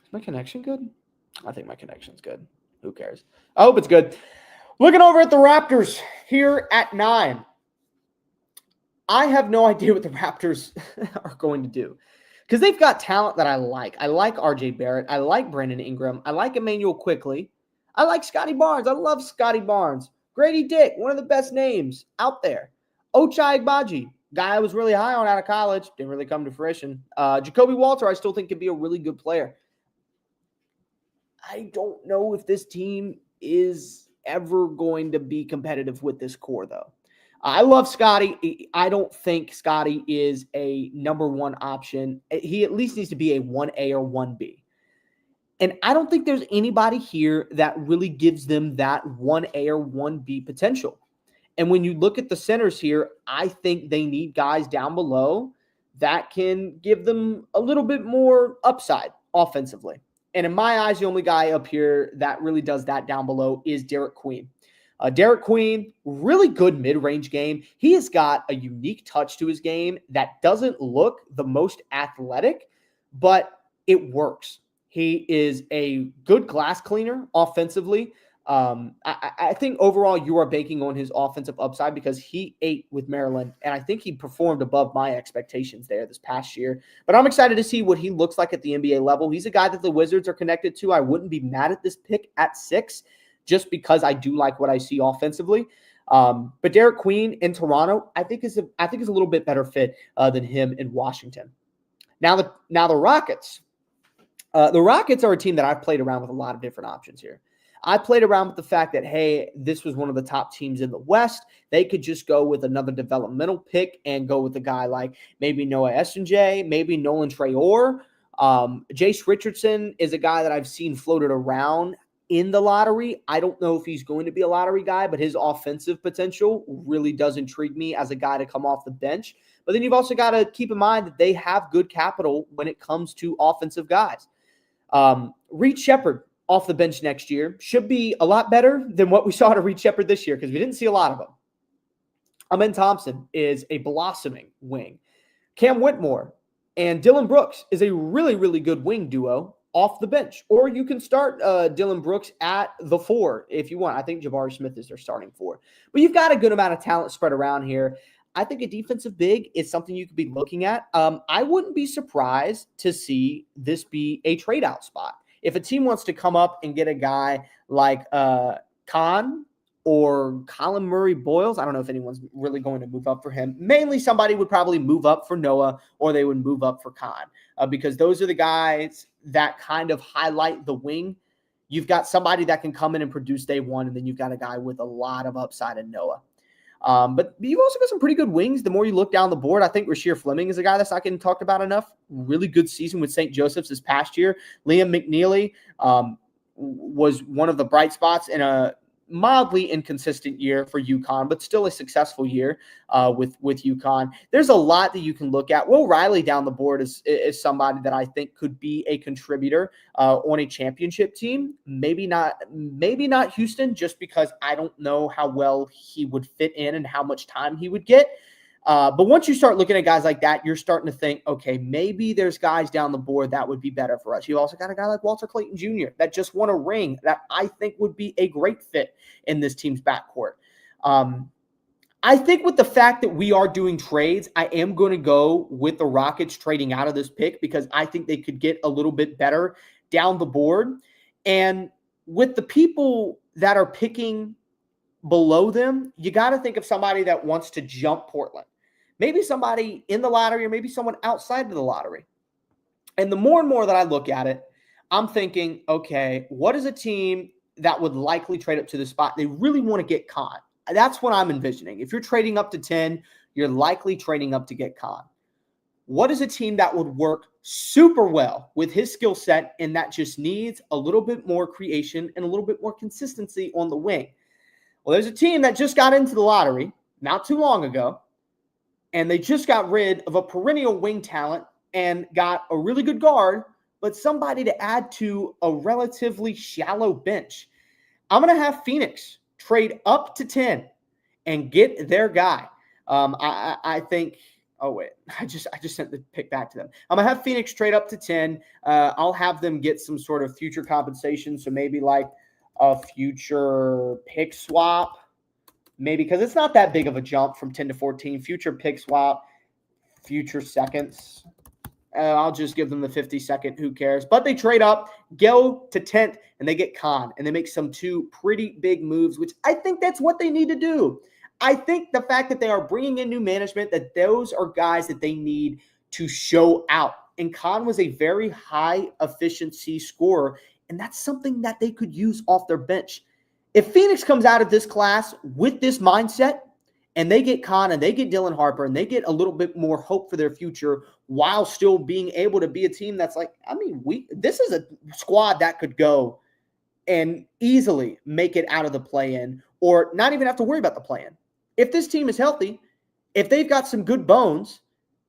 Is my connection good? I think my connection's good. Who cares? I hope it's good. Looking over at the Raptors here at 9. I have no idea what the Raptors are going to do because they've got talent that I like. I like RJ Barrett. I like Brandon Ingram. I like Emmanuel Quickley. I like Scotty Barnes. I love Scotty Barnes. Grady Dick, one of the best names out there. Ochai Agbaji, guy I was really high on out of college. Didn't really come to fruition. Jacoby Walter, I still think can be a really good player. I don't know if this team is ever going to be competitive with this core, though. I love Scotty. I don't think Scotty is a number 1 option. He at least needs to be a 1A or 1B. And I don't think there's anybody here that really gives them that 1A or 1B potential. And when you look at the centers here, I think they need guys down below that can give them a little bit more upside offensively. And in my eyes, the only guy up here that really does that down below is Derek Queen. Derek Queen, really good mid-range game. He has got a unique touch to his game that doesn't look the most athletic, but it works. He is a good glass cleaner offensively. I think overall you are banking on his offensive upside because he ate with Maryland, and I think he performed above my expectations there this past year. But I'm excited to see what he looks like at the NBA level. He's a guy that the Wizards are connected to. I wouldn't be mad at this pick at 6 just because I do like what I see offensively. But Derek Queen in Toronto, I think is a little bit better fit than him in Washington. Now the Rockets. The Rockets are a team that I've played around with a lot of different options here. I played around with the fact that, hey, this was one of the top teams in the West. They could just go with another developmental pick and go with a guy like maybe Noah Essenjay, maybe Nolan Traore. Jace Richardson is a guy that I've seen floated around in the lottery. I don't know if he's going to be a lottery guy, but his offensive potential really does intrigue me as a guy to come off the bench. But then you've also got to keep in mind that they have good capital when it comes to offensive guys. Reed Sheppard off the bench next year should be a lot better than what we saw to Reed Sheppard this year because we didn't see a lot of them. Amen Thompson is a blossoming wing. Cam Whitmore and Dylan Brooks is a really, really good wing duo off the bench. Or you can start Dylan Brooks at the 4 if you want. I think Jabari Smith is their starting 4. But you've got a good amount of talent spread around here. I think a defensive big is something you could be looking at. I wouldn't be surprised to see this be a trade-out spot. If a team wants to come up and get a guy like Khan or Colin Murray Boyles, I don't know if anyone's really going to move up for him. Mainly somebody would probably move up for Noah or they would move up for Khan because those are the guys that kind of highlight the wing. You've got somebody that can come in and produce day one, and then you've got a guy with a lot of upside in Noah. But you've also got some pretty good wings. The more you look down the board, I think Rasheer Fleming is a guy that's not getting talked about enough. Really good season with St. Joseph's this past year. Liam McNeely was one of the bright spots in a mildly inconsistent year for UConn, but still a successful year with UConn. There's a lot that you can look at. Will Riley down the board is somebody that I think could be a contributor on a championship team. Maybe not Houston, just because I don't know how well he would fit in and how much time he would get. But once you start looking at guys like that, you're starting to think, okay, maybe there's guys down the board that would be better for us. You also got a guy like Walter Clayton Jr. that just won a ring that I think would be a great fit in this team's backcourt. I think with the fact that we are doing trades, I am going to go with the Rockets trading out of this pick because I think they could get a little bit better down the board. And with the people that are picking below them, you got to think of somebody that wants to jump Portland. Maybe somebody in the lottery or maybe someone outside of the lottery. And the more and more that I look at it, I'm thinking, okay, what is a team that would likely trade up to the spot? They really want to get Khan. That's what I'm envisioning. If you're trading up to 10, you're likely trading up to get Khan. What is a team that would work super well with his skill set and that just needs a little bit more creation and a little bit more consistency on the wing? Well, there's a team that just got into the lottery not too long ago, and they just got rid of a perennial wing talent and got a really good guard, but somebody to add to a relatively shallow bench. I'm going to have Phoenix trade up to 10 and get their guy. I think – oh, wait. I just sent the pick back to them. I'm going to have Phoenix trade up to 10. I'll have them get some sort of future compensation, so maybe like a future pick swap. Maybe because it's not that big of a jump from 10 to 14. Future pick swap, future seconds. I'll just give them the 50-second. Who cares? But they trade up, go to 10th, and they get Khan. And they make some 2 pretty big moves, which I think that's what they need to do. I think the fact that they are bringing in new management, that those are guys that they need to show out. And Khan was a very high efficiency scorer, and that's something that they could use off their bench. If Phoenix comes out of this class with this mindset and they get Khan and they get Dylan Harper and they get a little bit more hope for their future while still being able to be a team that's like, I mean, this is a squad that could go and easily make it out of the play-in or not even have to worry about the play-in. If this team is healthy, if they've got some good bones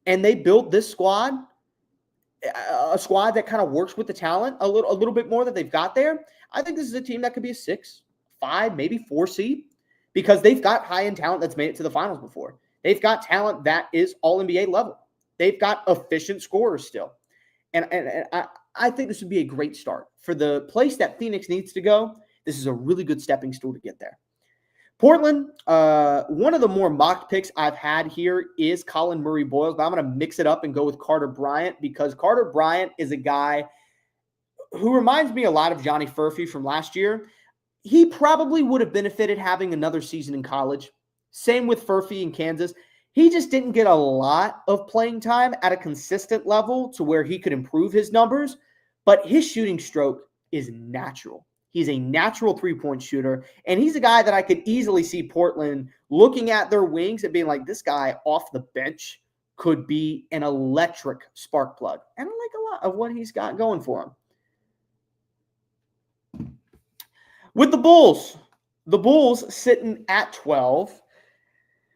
and they build this squad, a squad that kind of works with the talent a little bit more that they've got there, I think this is a team that could be a 6, 5, maybe 4 seed because they've got high-end talent that's made it to the finals before. They've got talent that is all-NBA level. They've got efficient scorers still. And I think this would be a great start. For the place that Phoenix needs to go, this is a really good stepping stool to get there. Portland, one of the more mocked picks I've had here is Colin Murray-Boyles, but I'm going to mix it up and go with Carter Bryant because Carter Bryant is a guy who reminds me a lot of Johnny Furphy from last year. He probably would have benefited having another season in college. Same with Furphy in Kansas. He just didn't get a lot of playing time at a consistent level to where he could improve his numbers, but his shooting stroke is natural. He's a natural three-point shooter, and he's a guy that I could easily see Portland looking at their wings and being like, this guy off the bench could be an electric spark plug. And I like a lot of what he's got going for him. With the Bulls sitting at 12.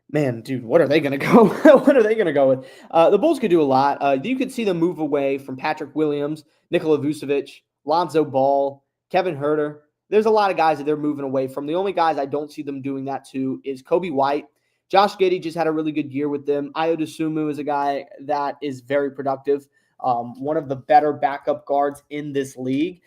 Man, dude, what are they going to go? What are they going to go with? The Bulls could do a lot. You could see them move away from Patrick Williams, Nikola Vucevic, Lonzo Ball, Kevin Huerter. There's a lot of guys that they're moving away from. The only guys I don't see them doing that to is Kobe White. Josh Giddey just had a really good year with them. Ayo Dosunmu is a guy that is very productive. One of the better backup guards in this league.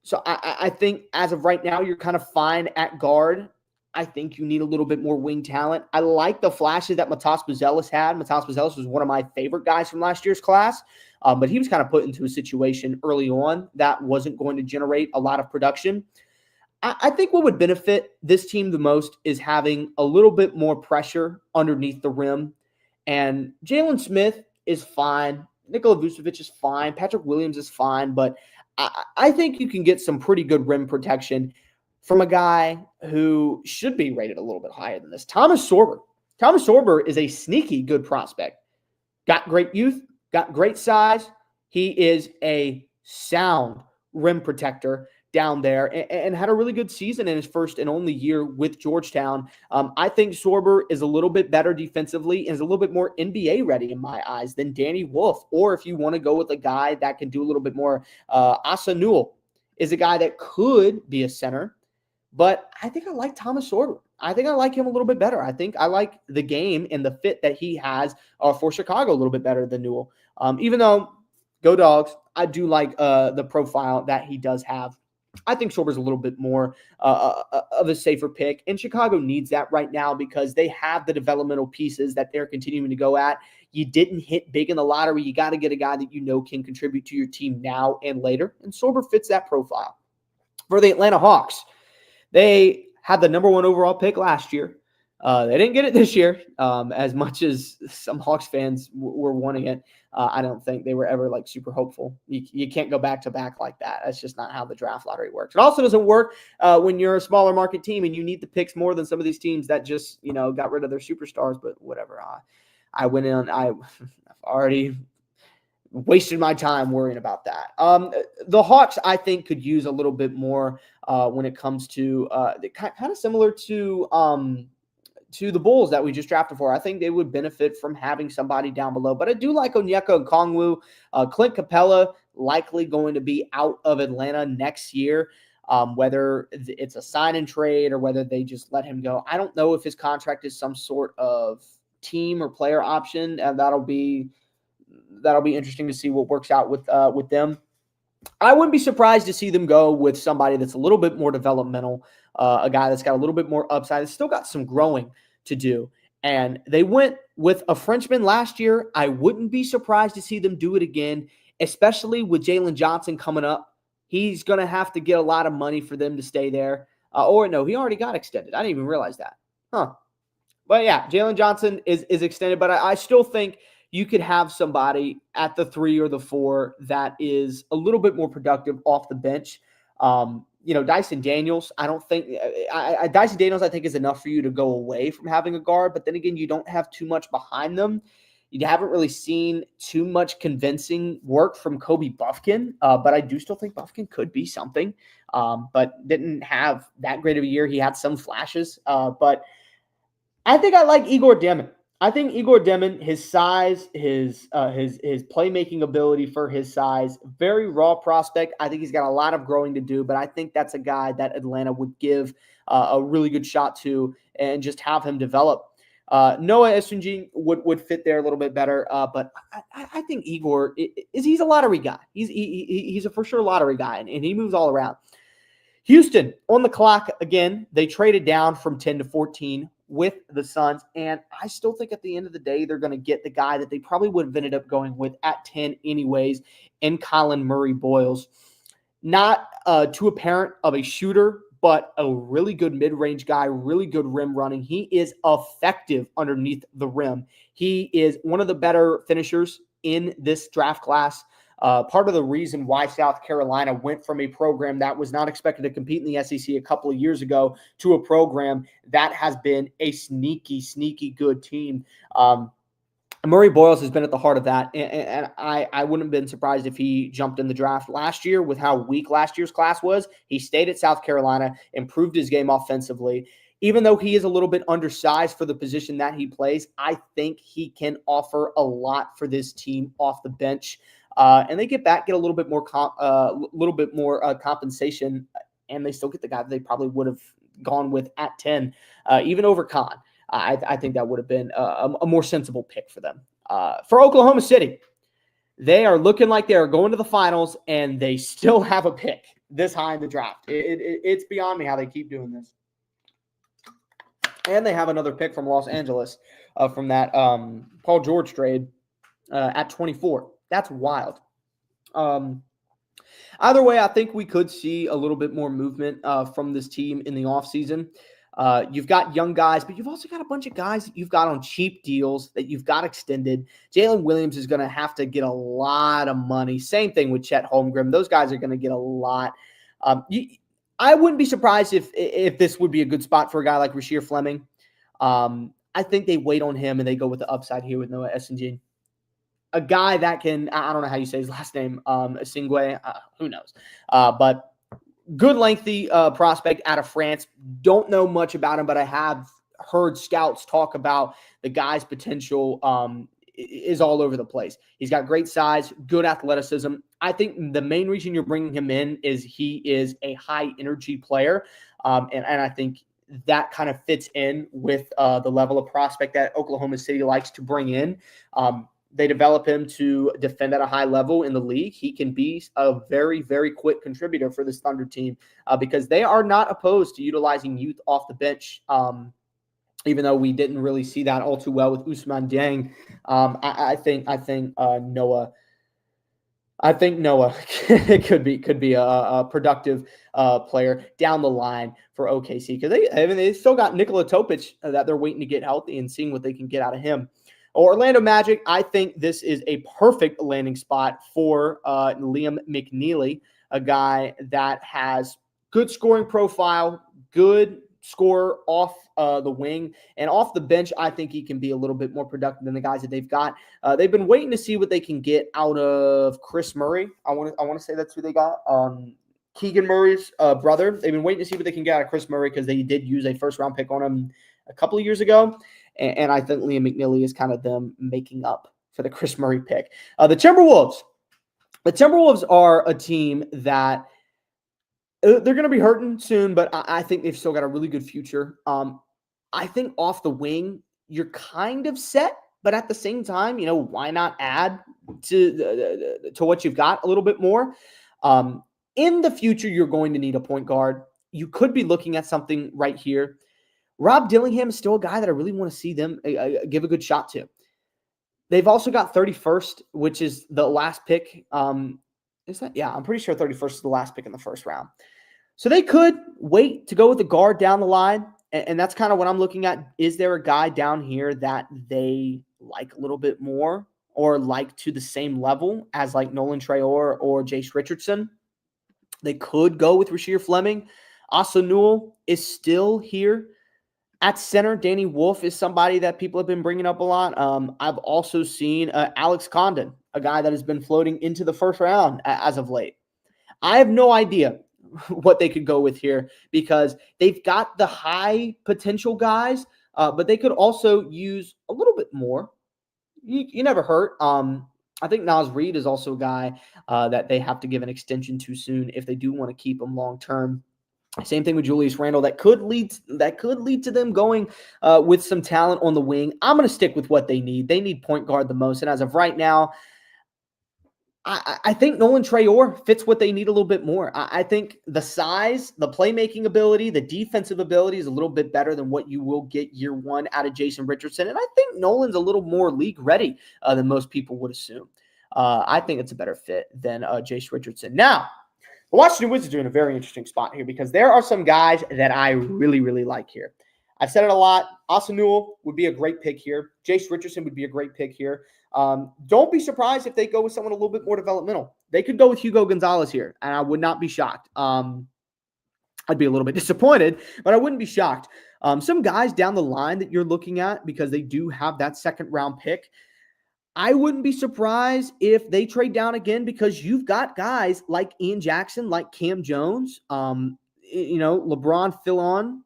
So I think as of right now, you're kind of fine at guard. I think you need a little bit more wing talent. I like the flashes that Matas Buzelis had. Matas Buzelis was one of my favorite guys from last year's class, but he was kind of put into a situation early on that wasn't going to generate a lot of production. I think what would benefit this team the most is having a little bit more pressure underneath the rim. And Jalen Smith is fine. Nikola Vucevic is fine. Patrick Williams is fine. But I think you can get some pretty good rim protection from a guy who should be rated a little bit higher than this. Thomas Sorber. Thomas Sorber is a sneaky good prospect. Got great youth, got great size. He is a sound rim protector down there and had a really good season in his first and only year with Georgetown. I think Sorber is a little bit better defensively and is a little bit more NBA ready in my eyes than Danny Wolf. Or if you want to go with a guy that can do a little bit more, Asa Newell is a guy that could be a center. But I think I like Thomas Sorber. I think I like him a little bit better. I think I like the game and the fit that he has for Chicago a little bit better than Newell. Even though, go Dogs, I do like the profile that he does have. I think Sorber's a little bit more of a safer pick. And Chicago needs that right now because they have the developmental pieces that they're continuing to go at. You didn't hit big in the lottery. You got to get a guy that you know can contribute to your team now and later. And Sorber fits that profile. For the Atlanta Hawks, they had the number 1 overall pick last year. They didn't get it this year, as much as some Hawks fans were wanting it. I don't think they were ever like super hopeful. You can't go back to back like that. That's just not how the draft lottery works. It also doesn't work when you're a smaller market team and you need the picks more than some of these teams that just, got rid of their superstars. But whatever. I went in. I've already wasted my time worrying about that. The Hawks, I think, could use a little bit more when it comes to kind of similar to the Bulls that we just drafted for. I think they would benefit from having somebody down below. But I do like Onyeka Okongwu. Clint Capella likely going to be out of Atlanta next year, whether it's a sign and trade or whether they just let him go. I don't know if his contract is some sort of team or player option. That'll be interesting to see what works out with them. I wouldn't be surprised to see them go with somebody that's a little bit more developmental, a guy that's got a little bit more upside. It's still got some growing to do. And they went with a Frenchman last year. I wouldn't be surprised to see them do it again, especially with Jalen Johnson coming up. He's going to have to get a lot of money for them to stay there. Or no, he already got extended. I didn't even realize that. But yeah, Jalen Johnson is extended, but I still think you could have somebody at the 3 or the 4 that is a little bit more productive off the bench. Dyson Daniels, I don't think Dyson Daniels, I think, is enough for you to go away from having a guard. But then again, you don't have too much behind them. You haven't really seen too much convincing work from Kobe Buffkin. But I do still think Buffkin could be something, but didn't have that great of a year. He had some flashes, but I think I like Igor Demin. I think Igor Demon, his size, his playmaking ability for his size, very raw prospect. I think he's got a lot of growing to do, but I think that's a guy that Atlanta would give a really good shot to and just have him develop. Noah Esunji would fit there a little bit better, but I think Igor he's a lottery guy. He's a for sure lottery guy, and he moves all around. Houston on the clock again. They traded down from 10 to 14 with the Suns, and I still think at the end of the day they're going to get the guy that they probably would have ended up going with at 10 anyways, in Colin Murray Boyles. Not too apparent of a shooter, but a really good mid-range guy, really good rim running. He is effective underneath the rim. He is one of the better finishers in this draft class. Part of the reason why South Carolina went from a program that was not expected to compete in the SEC a couple of years ago to a program that has been a sneaky good team. Murray Boyles has been at the heart of that, and I wouldn't have been surprised if he jumped in the draft last year with how weak last year's class was. He stayed at South Carolina, improved his game offensively. Even though he is a little bit undersized for the position that he plays, I think he can offer a lot for this team off the bench. And they get a little bit more compensation, and they still get the guy that they probably would have gone with at 10, even over Khan. I think that would have been a more sensible pick for them. For Oklahoma City, they are looking like they are going to the finals, and they still have a pick this high in the draft. It's beyond me how they keep doing this. And they have another pick from Los Angeles from that Paul George trade at 24. That's wild. Either way, I think we could see a little bit more movement from this team in the offseason. You've got young guys, but you've also got a bunch of guys that you've got on cheap deals that you've got extended. Jalen Williams is going to have to get a lot of money. Same thing with Chet Holmgren. Those guys are going to get a lot. I wouldn't be surprised if this would be a good spot for a guy like Rasheer Fleming. I think they wait on him and they go with the upside here with Noah Esunji. A guy that can, I don't know how you say his last name, Singwe, who knows. But good lengthy prospect out of France. Don't know much about him, but I have heard scouts talk about the guy's potential is all over the place. He's got great size, good athleticism. I think the main reason you're bringing him in is he is a high-energy player, and I think that kind of fits in with the level of prospect that Oklahoma City likes to bring in. They develop him to defend at a high level in the league. He can be a very, very quick contributor for this Thunder team because they are not opposed to utilizing youth off the bench, even though we didn't really see that all too well with Ousmane Dieng. I think Noah. I think Noah could be a productive player down the line for OKC because they still got Nikola Topic that they're waiting to get healthy and seeing what they can get out of him. Orlando Magic, I think this is a perfect landing spot for Liam McNeely, a guy that has good scoring profile, good scorer off the wing, and off the bench. I think he can be a little bit more productive than the guys that they've got. They've been waiting to see what they can get out of Chris Murray. I want to say that's who they got. Keegan Murray's brother. They've been waiting to see what they can get out of Chris Murray because they did use a first-round pick on him a couple of years ago. And I think Liam McNeely is kind of them making up for the Chris Murray pick. The Timberwolves. The Timberwolves are a team that they're going to be hurting soon, but I think they've still got a really good future. I think off the wing, you're kind of set, but at the same time, why not add to what you've got a little bit more? In the future, you're going to need a point guard. You could be looking at something right here. Rob Dillingham is still a guy that I really want to see them give a good shot to. They've also got 31st, which is the last pick. Is that? Yeah, I'm pretty sure 31st is the last pick in the first round. So they could wait to go with the guard down the line, and that's kind of what I'm looking at. Is there a guy down here that they like a little bit more or like to the same level as like Nolan Traore or Jace Richardson? They could go with Rasheer Fleming. Asa Newell is still here. At center, Danny Wolf is somebody that people have been bringing up a lot. I've also seen Alex Condon, a guy that has been floating into the first round as of late. I have no idea what they could go with here because they've got the high potential guys, but they could also use a little bit more, you never hurt. I think Nas Reed is also a guy that they have to give an extension to soon if they do want to keep him long term. Same thing with Julius Randle. That could lead to them going with some talent on the wing. I'm going to stick with what they need. They need point guard the most, and as of right now, I think Nolan Traore fits what they need a little bit more. I think the size, the playmaking ability, the defensive ability is a little bit better than what you will get year one out of Jason Richardson. And I think Nolan's a little more league ready than most people would assume. I think it's a better fit than Jason Richardson. Now, the Washington Wizards are in a very interesting spot here because there are some guys that I really, really like here. I've said it a lot. Asa Newell would be a great pick here. Jace Richardson would be a great pick here. Don't be surprised if they go with someone a little bit more developmental. They could go with Hugo Gonzalez here, and I would not be shocked. I'd be a little bit disappointed, but I wouldn't be shocked. Some guys down the line that you're looking at because they do have that second-round pick, I wouldn't be surprised if they trade down again because you've got guys like Ian Jackson, like Cam Jones, LeBron Fillon.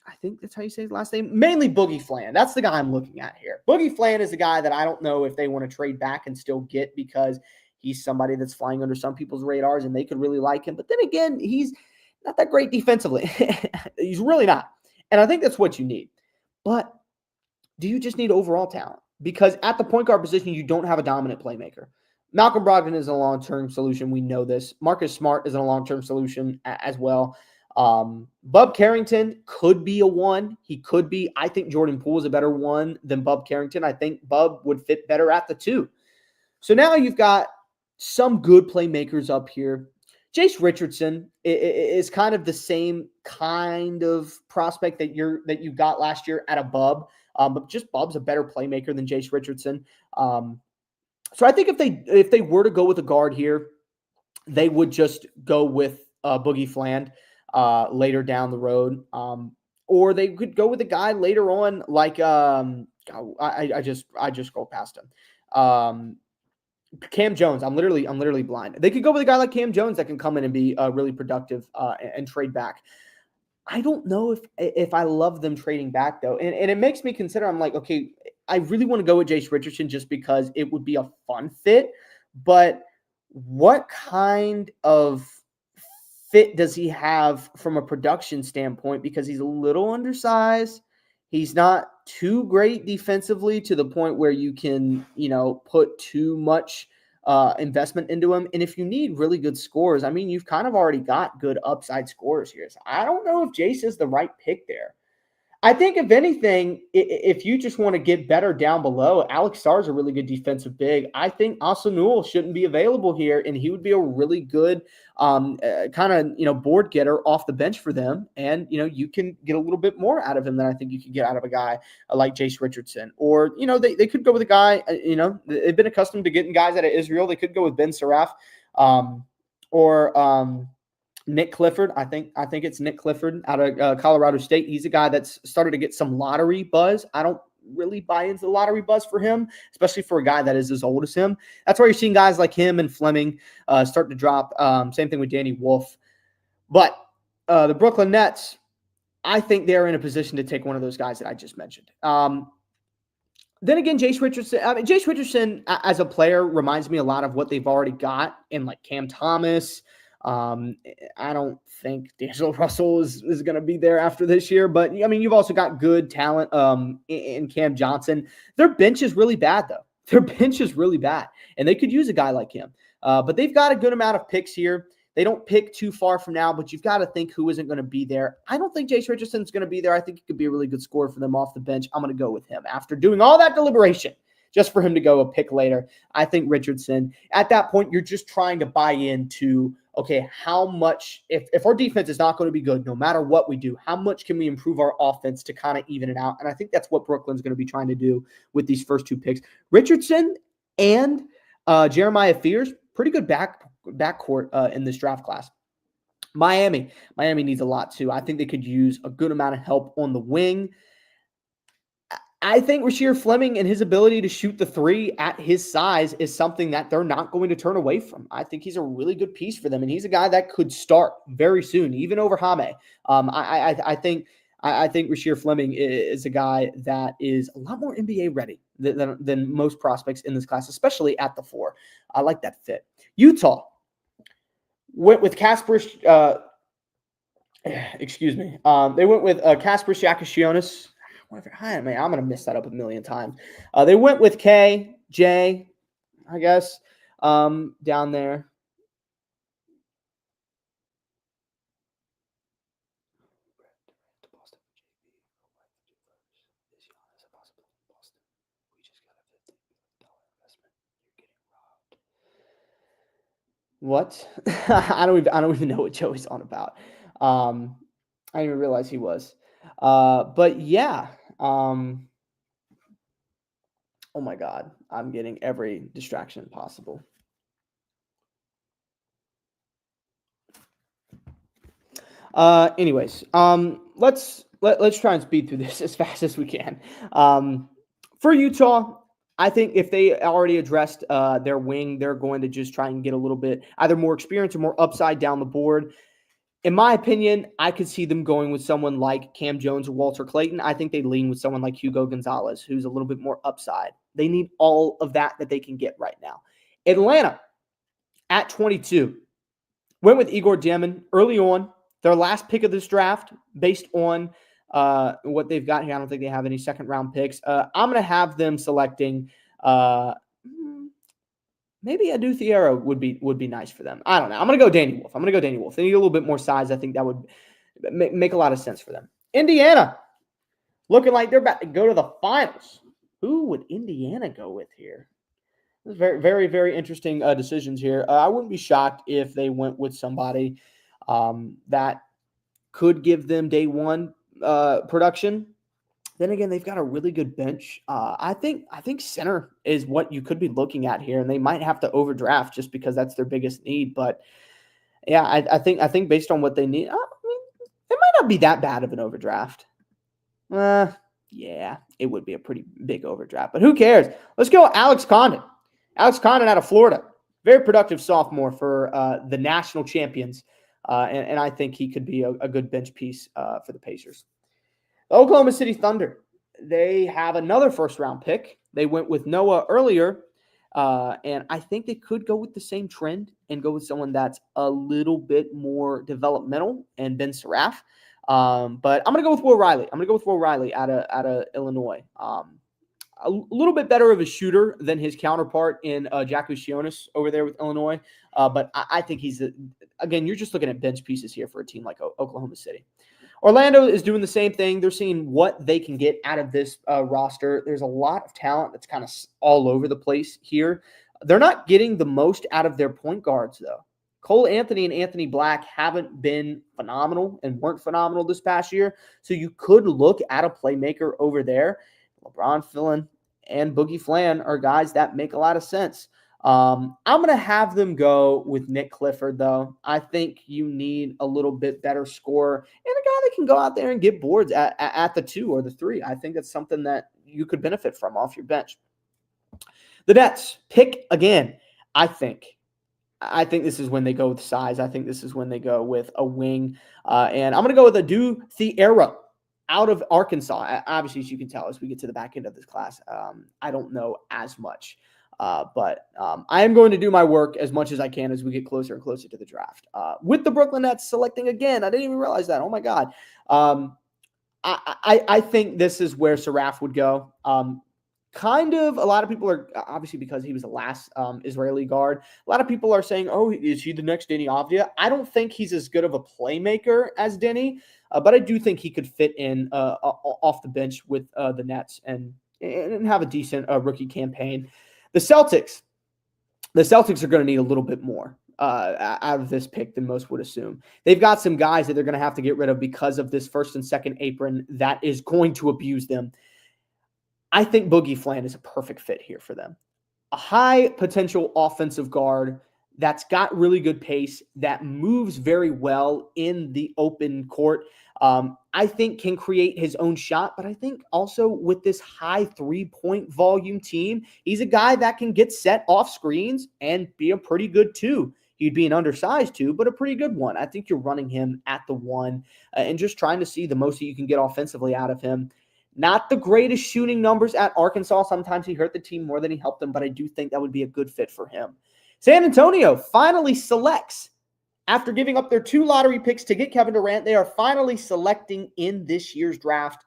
I think that's how you say his last name. Mainly Boogie Flan. That's the guy I'm looking at here. Boogie Flan is a guy that I don't know if they want to trade back and still get because he's somebody that's flying under some people's radars and they could really like him. But then again, he's not that great defensively. He's really not. And I think that's what you need. But do you just need overall talent? Because at the point guard position, you don't have a dominant playmaker. Malcolm Brogdon is a long-term solution. We know this. Marcus Smart is a long-term solution as well. Bub Carrington could be a one. He could be. I think Jordan Poole is a better one than Bub Carrington. I think Bub would fit better at the two. So now you've got some good playmakers up here. Jace Richardson is kind of the same kind of prospect that you got last year at a Bub. But just Bub's a better playmaker than Jace Richardson. So I think if they were to go with a guard here, they would just go with Boogie Fland later down the road. Or they could go with a guy later on, like I just scrolled past him. Cam Jones. I'm literally blind. They could go with a guy like Cam Jones that can come in and be really productive and trade back. I don't know if I love them trading back, though. And it makes me consider, I'm like, okay, I really want to go with Jace Richardson just because it would be a fun fit. But what kind of fit does he have from a production standpoint? Because he's a little undersized. He's not too great defensively to the point where you can, put too much investment into him. And if you need really good scores, I mean, you've kind of already got good upside scores here. So I don't know if Jace is the right pick there. I think if anything, if you just want to get better down below, Alex Starr's a really good defensive big. I think Asa Newell shouldn't be available here, and he would be a really good kind of, board getter off the bench for them. And, you can get a little bit more out of him than I think you could get out of a guy like Jace Richardson. Or, they could go with a guy, they've been accustomed to getting guys out of Israel. They could go with Ben Saraf or Nick Clifford. I think it's Nick Clifford out of Colorado State. He's a guy that's started to get some lottery buzz. I don't really buy into the lottery buzz for him, especially for a guy that is as old as him. That's why you're seeing guys like him and Fleming start to drop. Same thing with Danny Wolf. But the Brooklyn Nets, I think they're in a position to take one of those guys that I just mentioned. Then again, Jace Richardson as a player reminds me a lot of what they've already got in like Cam Thomas. I don't think D'Angelo Russell is going to be there after this year, but I mean, you've also got good talent in Cam Johnson. Their bench is really bad, though. Their bench is really bad, and they could use a guy like him. But they've got a good amount of picks here. They don't pick too far from now, but you've got to think who isn't going to be there. I don't think Jace Richardson's going to be there. I think he could be a really good scorer for them off the bench. I'm going to go with him after doing all that deliberation. Just for him to go a pick later. I think Richardson, at that point, you're just trying to buy into, okay, how much, if our defense is not going to be good, no matter what we do, how much can we improve our offense to kind of even it out? And I think that's what Brooklyn's going to be trying to do with these first two picks. Richardson and Jeremiah Fears, pretty good backcourt in this draft class. Miami needs a lot too. I think they could use a good amount of help on the wing. I think Rasheer Fleming and his ability to shoot the three at his size is something that they're not going to turn away from. I think he's a really good piece for them, and he's a guy that could start very soon, even over Jaime. I think Rasheer Fleming is a guy that is a lot more NBA ready than most prospects in this class, especially at the 4. I like that fit. Utah went with Casper. Excuse me. They went with Casper Shakashionis. I'm going to mess that up a million times. They went with KJ, I guess, down there. What? I don't even know what Joey's on about. I didn't even realize he was. But yeah. Oh my God, I'm getting every distraction possible. Anyways, let's try and speed through this as fast as we can. For Utah, I think if they already addressed their wing, they're going to just try and get a little bit either more experience or more upside down the board. In my opinion, I could see them going with someone like Cam Jones or Walter Clayton. I think they lean with someone like Hugo Gonzalez, who's a little bit more upside. They need all of that they can get right now. Atlanta, at 22, went with Igor Demin early on. Their last pick of this draft, based on what they've got here. I don't think they have any second-round picks. I'm going to have them selecting maybe Adu Thiero would be nice for them. I don't know. I'm going to go Danny Wolf. They need a little bit more size. I think that would make a lot of sense for them. Indiana, looking like they're about to go to the finals. Who would Indiana go with here? This is very, very, very interesting decisions here. I wouldn't be shocked if they went with somebody that could give them day one production. Then again, they've got a really good bench. I think center is what you could be looking at here, and they might have to overdraft just because that's their biggest need. But yeah, I think based on what they need, it might not be that bad of an overdraft. Yeah, it would be a pretty big overdraft, but who cares? Let's go, Alex Condon. Alex Condon out of Florida, very productive sophomore for the national champions, and I think he could be a good bench piece for the Pacers. The Oklahoma City Thunder, they have another first-round pick. They went with Noah earlier, and I think they could go with the same trend and go with someone that's a little bit more developmental and Ben Seraph. But I'm going to go with Will Riley. Out of Illinois. A little bit better of a shooter than his counterpart in Jack Lucianis over there with Illinois. But I think he's, again, you're just looking at bench pieces here for a team like Oklahoma City. Orlando is doing the same thing. They're seeing what they can get out of this roster. There's a lot of talent that's kind of all over the place here. They're not getting the most out of their point guards, though. Cole Anthony and Anthony Black haven't been phenomenal and weren't phenomenal this past year. So you could look at a playmaker over there. LeBron Fillin and Boogie Flan are guys that make a lot of sense. I'm going to have them go with Nick Clifford, though. I think you need a little bit better scorer and a guy that can go out there and get boards at the 2 or the 3. I think that's something that you could benefit from off your bench. The Nets pick again. I think this is when they go with size. I think this is when they go with a wing. And I'm going to go with Adu Thiero out of Arkansas. Obviously, as you can tell, as we get to the back end of this class, I don't know as much. But I am going to do my work as much as I can as we get closer and closer to the draft. With the Brooklyn Nets selecting again, I didn't even realize that. Oh my God. I think this is where Seraph would go. Kind of, a lot of people are, obviously because he was the last Israeli guard, a lot of people are saying, oh, is he the next Denny Avdia? I don't think he's as good of a playmaker as Denny, but I do think he could fit in off the bench with the Nets and have a decent rookie campaign. The Celtics are going to need a little bit more out of this pick than most would assume. They've got some guys that they're going to have to get rid of because of this first and second apron that is going to abuse them. I think Boogie Flan is a perfect fit here for them. A high potential offensive guard that's got really good pace, that moves very well in the open court. I think can create his own shot, but I think also with this high 3-point volume team, he's a guy that can get set off screens and be a pretty good 2. He'd be an undersized 2, but a pretty good one. I think you're running him at the 1 and just trying to see the most that you can get offensively out of him. Not the greatest shooting numbers at Arkansas. Sometimes he hurt the team more than he helped them, but I do think that would be a good fit for him. San Antonio finally selects. After giving up their 2 lottery picks to get Kevin Durant, they are finally selecting in this year's draft.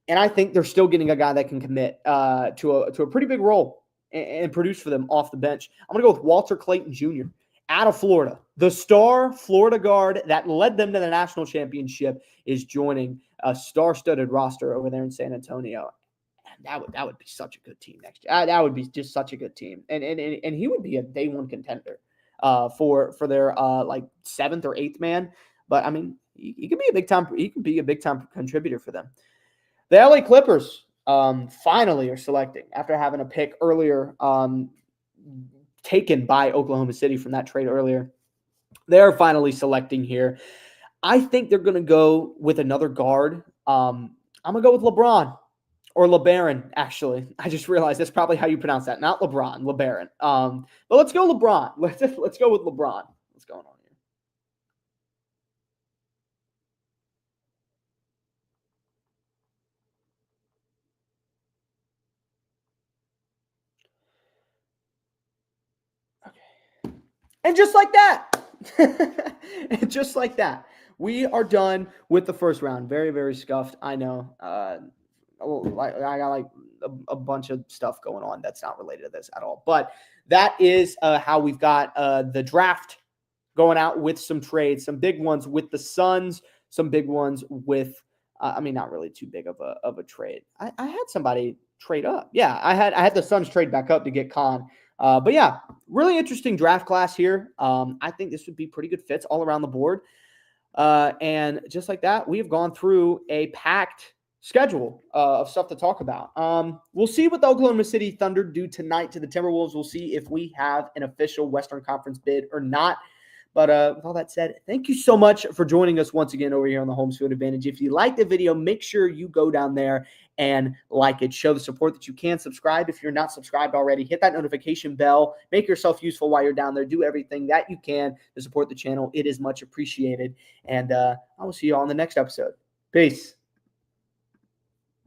And I think they're still getting a guy that can commit to a pretty big role and produce for them off the bench. I'm going to go with Walter Clayton Jr. out of Florida. The star Florida guard that led them to the national championship is joining a star-studded roster over there in San Antonio. And that would be such a good team next year. That would be just such a good team. And he would be a day one contender for their like 7th or 8th man. But I mean, he could be a big time contributor for them. The LA Clippers finally are selecting after having a pick earlier taken by Oklahoma City from that trade earlier. They're finally selecting here. I think they're going to go with another guard. I'm going to go with LeBron or LeBaron, actually. I just realized that's probably how you pronounce that. Not LeBron, LeBaron. But let's go LeBron. Let's go with LeBron. What's going on here? Okay. And just like that, and just like that, we are done with the first round. Very, very scuffed. I know. I got like a bunch of stuff going on that's not related to this at all. But that is how we've got the draft going out with some trades, some big ones with the Suns, some big ones with, not really too big of a trade. I had somebody trade up. Yeah, I had the Suns trade back up to get Khan. But yeah, really interesting draft class here. I think this would be pretty good fits all around the board. And just like that, we have gone through a packed schedule of stuff to talk about. We'll see what the Oklahoma City Thunder do tonight to the Timberwolves. We'll see if we have an official Western Conference bid or not. But with all that said, thank you so much for joining us once again over here on the Holmes Field Advantage. If you like the video, make sure you go down there and like it. Show the support that you can. Subscribe if you're not subscribed already. Hit that notification bell. Make yourself useful while you're down there. Do everything that you can to support the channel. It is much appreciated. And I will see you all in the next episode. Peace.